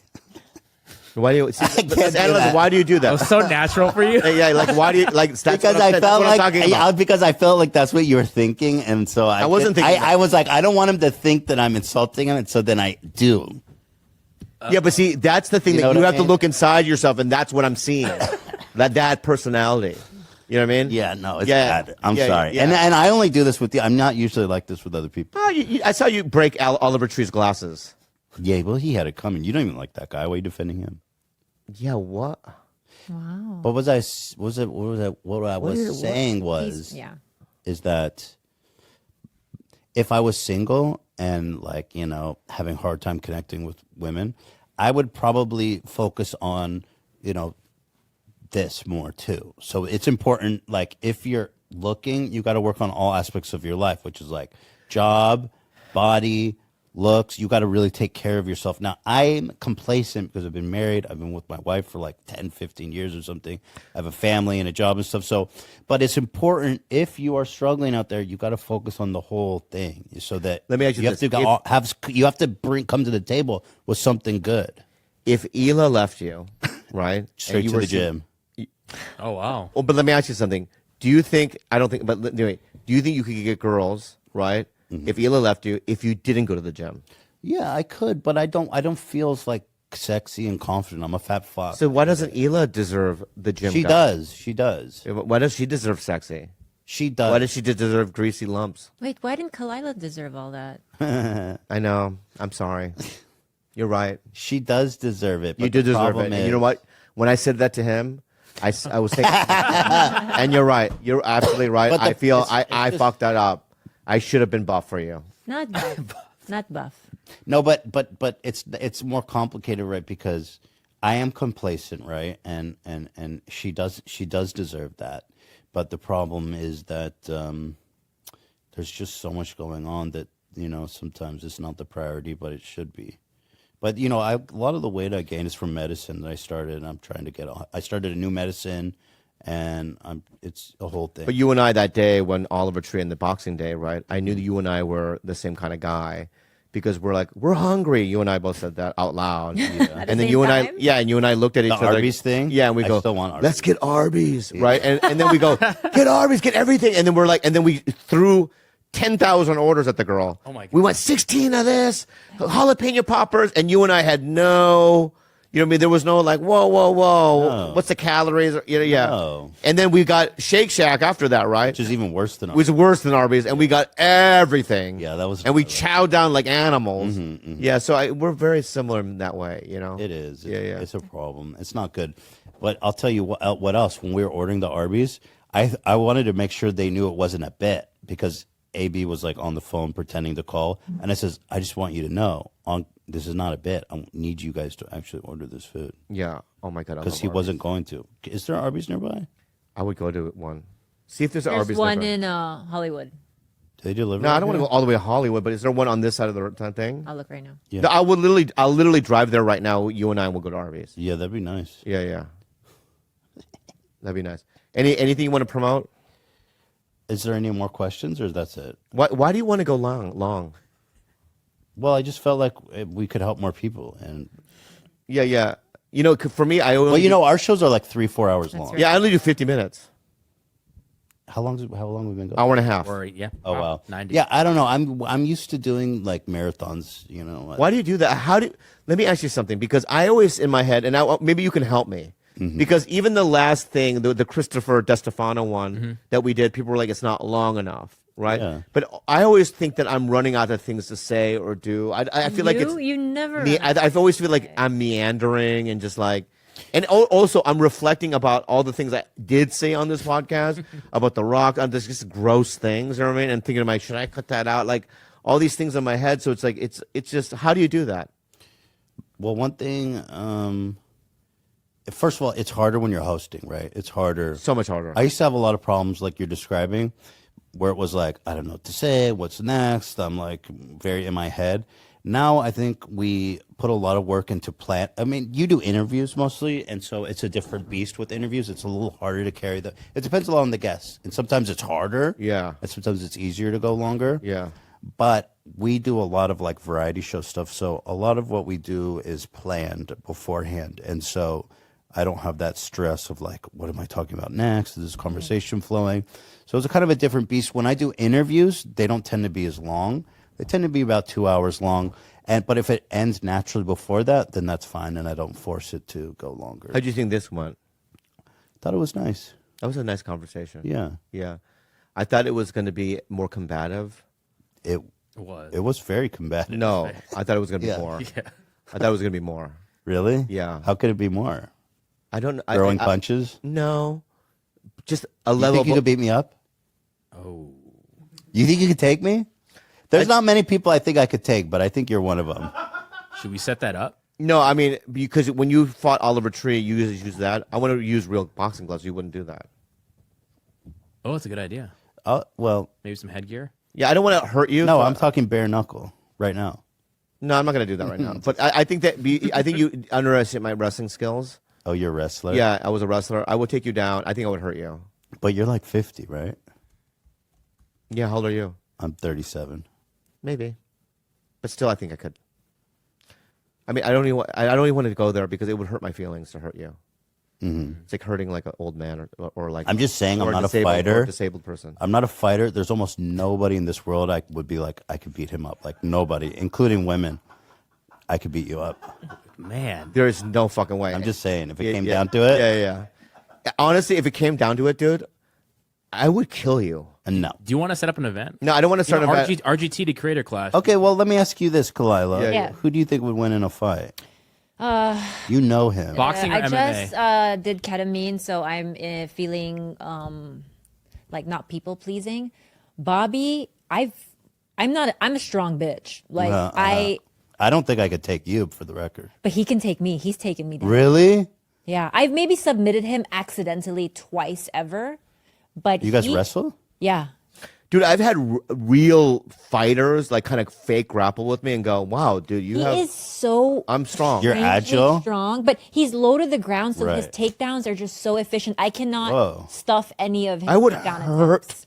Why do you can't do that. Why do you do That was that? so natural for you. Yeah, like why do you like? That's Because what I'm I saying. felt That's what I'm talking like about. because I felt like that's what you were thinking, and so I wasn't thinking that. I was like, I don't want him to think that I'm insulting him, and so then I do. Yeah, but see, that's the thing You know that you what I have to mean? look inside yourself, and that's what I'm seeing. that personality. You know what I mean? Yeah, no, it's Yeah, bad. I'm yeah, sorry, yeah. and I only do this with you. I'm not usually like this with other people. Oh, I saw you break Oliver Tree's glasses. Yeah, well, he had it coming. You don't even like that guy. Why are you defending him? Yeah, what? Wow. What was I? What I was saying was, Yeah. is that if I was single and like having a hard time connecting with women, I would probably focus on this more too. So it's important. Like if you're looking, you got to work on all aspects of your life, which is like job, body, looks. You got to really take care of yourself. Now, I'm complacent because I've been married. I've been with my wife for like 10, 15 years or something. I have a family and a job and stuff. So, but it's important if you are struggling out there, you got to focus on the whole thing so that Let me ask you have this. you have to come to the table with something good. If Ela left you, right? Straight and you to were the sing- gym. Oh wow. Oh, but let me ask you something. Do you think? I don't think. But anyway, do you think you could get girls, right? If Ela left you, if you didn't go to the gym? Yeah, I could, but I don't feel as like sexy and confident. I'm a fat fuck. So why doesn't Hila deserve the gym? She guy? does. She does. Why does she deserve sexy? She does. Why does she deserve greasy lumps? Wait, why didn't Kalila deserve all that? I know. I'm sorry. You're right. She does deserve it. You but do the deserve it. problem And you know what? When I said that to him, I was thinking, and you're right. You're absolutely right. But I feel it's I just- fucked that up. I should have been buff for you. Not buff. Not buff. No, but it's more complicated, right? Because I am complacent, right? And she does deserve that. But the problem is that there's just so much going on that sometimes it's not the priority, but it should be. But a lot of the weight I gained is from medicine that I started. And I'm trying to I started a new medicine, and it's a whole thing. But you and I that day when Oliver Tree and the Boxing Day, right? I knew that you and I were the same kind of guy because we're hungry. You and I both said that out loud. At And the then you same and time? I and I looked at each The other. Arby's thing? Yeah, and we I go, still want Arby's. let's get Arby's, right? And then we go, get Arby's, get everything. And then we're like, and then we threw 10,000 orders at the girl. Oh my God. We went 16 of jalapeno poppers, and you and I had no, there was no like, whoa, No. what's the calories? Yeah. No. And then we got Shake Shack after that, right? Which is even worse than It was worse than Arby's, and we got everything. Yeah, that was. And we chowed down like animals. Mm-hmm, Yeah, so we're very similar in that way, It is. Yeah. It's a problem. It's not good. But I'll tell you what else. When we were ordering the Arby's, I wanted to make sure they knew it wasn't a bit because AB was like on the phone pretending to call, and I says, I just want you to know, this is not a bit. I need you guys to actually order this food Yeah. Oh my God. I because love he Arby's. wasn't going to. Is there Arby's nearby? I would go to one. See if there's an There's Arby's. one nearby. in Hollywood. Do they deliver? No, I it don't want to here? go all the way to Hollywood, but is there one on this side of the thing? I'll look right now. Yeah. I'll literally drive there right now. You and I will go to Arby's. Yeah, that'd be nice. Yeah. That'd be nice. Anything you want to promote? Is there any more questions, or that's it? Why do you want to go long? Well, I just felt like we could help more people, and Yeah. For me, I only our shows are like 3-4 hours long. right. yeah, I only do 50 minutes, How long have we been going? hour and a half. Or yeah. Oh wow. 90. Yeah, I don't know. I'm used to doing like marathons. Why do you do that? Let me ask you something, because I always in my head, and maybe you can help me, because even the last thing, the Christopher DeStefano one that we did, people were like, it's not long enough, right? Yeah. But I always think that I'm running out of things to say or do. I feel like it's You never. I always feel like I'm meandering and just like, and also I'm reflecting about all the things I did say on this podcast about The Rock, on this just gross things, you know what I mean? And thinking to myself, should I cut that out? Like all these things in my head. So it's like, it's just, how do you do that? Well, one thing. First of all, it's harder when you're hosting, right? It's harder. So much harder. I used to have a lot of problems like you're describing, where it was like, I don't know what to say, what's next. I'm like very in my head. Now I think we put a lot of work into plan. I mean, you do interviews mostly, and so it's a different beast with interviews. It's a little harder to carry the. It depends a lot on the guest, and sometimes it's harder. Yeah. And sometimes it's easier to go longer. Yeah. But we do a lot of like variety show stuff, so a lot of what we do is planned beforehand, and so I don't have that stress of like, what am I talking about next? Is this conversation flowing? So it's a kind of a different beast. When I do interviews, they don't tend to be as long. They tend to be about 2 hours long. But if it ends naturally before that, then that's fine, and I don't force it to go longer. How do you think this went? Thought it was nice. That was a nice conversation. Yeah, Yeah. I thought it was going to be more combative. it Was. it was very combative. No, I thought it was going to be Yeah. more. Yeah. I thought it was going to be more. Really? Yeah. How could it be more? I don't know. Throwing punches? No. Just a You level think you could beat me up? Oh. You think you could take me? There's not many people I think I could take, but I think you're one of them. Should we set that up? No, I mean, because when you fought Oliver Tree, you use that. I want to use real boxing gloves. You wouldn't do that. Oh, that's a good idea. Well, Maybe some headgear. Yeah, I don't want to hurt you. no, so- I'm talking bare knuckle right now. No, I'm not going to do that right now. But I think I think you underestimate my wrestling skills. Oh, you're a wrestler? Yeah, I was a wrestler. I would take you down. I think I would hurt you. But you're like 50, right? Yeah, how old are you? I'm 37. Maybe, but still, I think I could. I mean, I don't even want to go there because it would hurt my feelings to hurt you. Mm-hmm. It's like hurting like an old man or like. I'm just saying or I'm not a disabled- or fighter. disabled person. I'm not a fighter. There's almost nobody in this world I would be like, I could beat him up. Like nobody, including women. I could beat you up. Man. There is no fucking way. I'm just saying, if it came Yeah. down to it, Yeah. Honestly, if it came down to it, dude, I would kill you. no. Do you want to set up an event? No, I don't want to start an event. RGT, the creator class. Okay, well, let me ask you this, Kalila. Yeah, yeah. Who do you think would win in a fight? You know him. Boxing or I MMA? just did ketamine, so I'm feeling like not people pleasing. Bobby, I'm a strong bitch. Like I don't think I could take you, for the record. but he can take me. He's taken me down. Really? Yeah, I've maybe submitted him accidentally twice ever, but You guys he- wrestle? Yeah, Dude, I've had real fighters like kind of fake grapple with me and go, wow, dude, you he have. is so. I'm strong. You're strangely agile? strong, but he's low to the ground, so his Right. takedowns are just so efficient. I cannot Whoa. stuff any of his I would takedown hurt.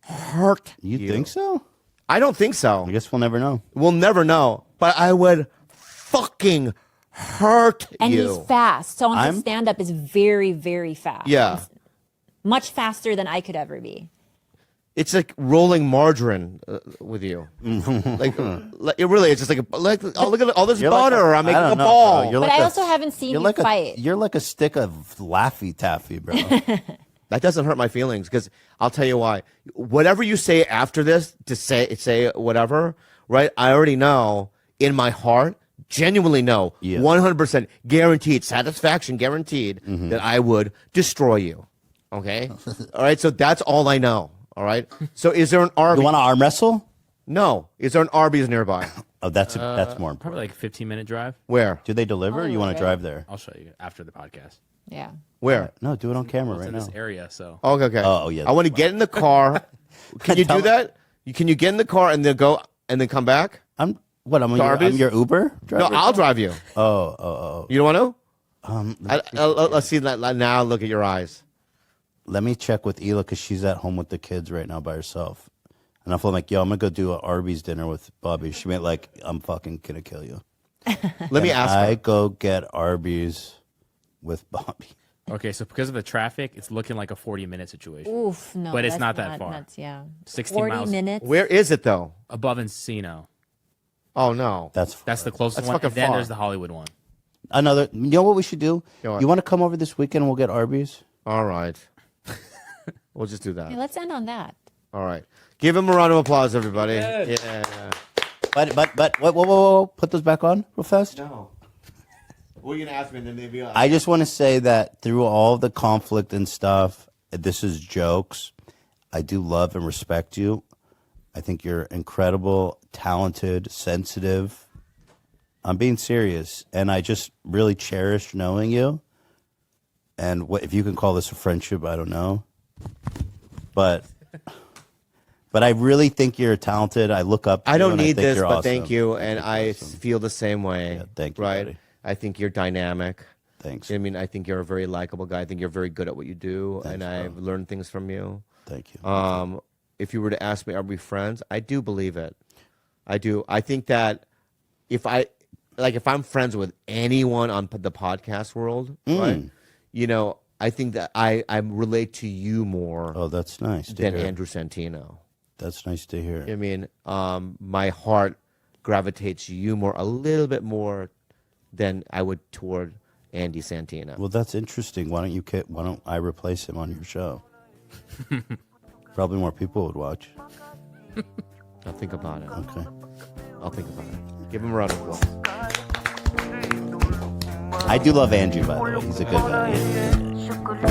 attempts. You think so? I don't think so. I guess we'll never know. We'll never know. But I would fucking hurt And you. he's fast. So on I'm- his stand up is very, very fast. Yeah. He's much faster than I could ever be. It's like rolling margarine with you. like it really, it's just like oh, look at all this You're like butter. a- I'm making I a don't know, ball. bro. You're But like I a- also haven't seen You're you like fight. you're like a stick of Laffy Taffy, bro. That doesn't hurt my feelings because I'll tell you why. Whatever you say after this, to say whatever, right? I already know in my heart, genuinely know, Yeah. 100% guaranteed, satisfaction guaranteed that I would destroy you. Okay, all right. So that's all I know. All right. So is there an You Arby? want to arm wrestle? No. Is there an Arby's nearby? Oh, that's more important. Probably like a 15-minute drive. Where? Do they deliver? Or you want to okay. drive there? I'll show you after the podcast. Yeah. Where? No, do it on camera It's right in now. this area, so. Okay. Okay. Oh, yeah. I want to get in the car. Can you Tell do me- that? Can you get in the car and then go and then come back? I'm Darby's? your Uber No, driver? I'll drive you. Oh. You don't want to? Let's see. Now look at your eyes. Let me check with Ela because she's at home with the kids right now by herself. And I'm like, yo, I'm gonna go do an Arby's dinner with Bobby. She went like, I'm fucking gonna kill you. Let me ask I her. go get Arby's with Bobby. Okay, so because of the traffic, it's looking like a 40-minute situation. Oof, no. But it's that's not that far. Nuts, yeah. 16 40 miles. minutes. Where is it though? Above Encino. Oh no. That's That's the closest That's one. fucking And then far. there's the Hollywood one. another. You know what we should do? You know what? You want to come over this weekend and we'll get Arby's? All right. We'll just do that. Yeah, let's end on that. All right. Give him a round of applause, everybody. Yeah. But whoa. Put those back on real fast. No. What are you gonna ask me? And then maybe I just want to say that through all the conflict and stuff, this is jokes. I do love and respect you. I think you're incredible, talented, sensitive. I'm being serious, and I just really cherish knowing you. And what if you can call this a friendship? I don't know, but I really think you're talented. I look up. To I you don't and need think this, you're but awesome. thank you, and I awesome. feel the same way. Yeah, thank you, Right? buddy. I think you're dynamic. Thanks. I mean, I think you're a very likable guy. I think you're very good at what you do, and Thanks, I've learned things from you. Thank you. If you were to ask me, are we friends? I do believe it. I do. I think that if I'm friends with anyone on the podcast world, right? You know, I think that I relate to you more Oh, that's nice to than hear. Andrew Santino. That's nice to hear. I mean, my heart gravitates you more, a little bit more than I would toward Andy Santino. Well, that's interesting. Why don't I replace him on your show? Probably more people would watch. I'll think about it. Okay. I'll think about it. Give him a round of applause. I do love Andrew, by the way. He's a good guy.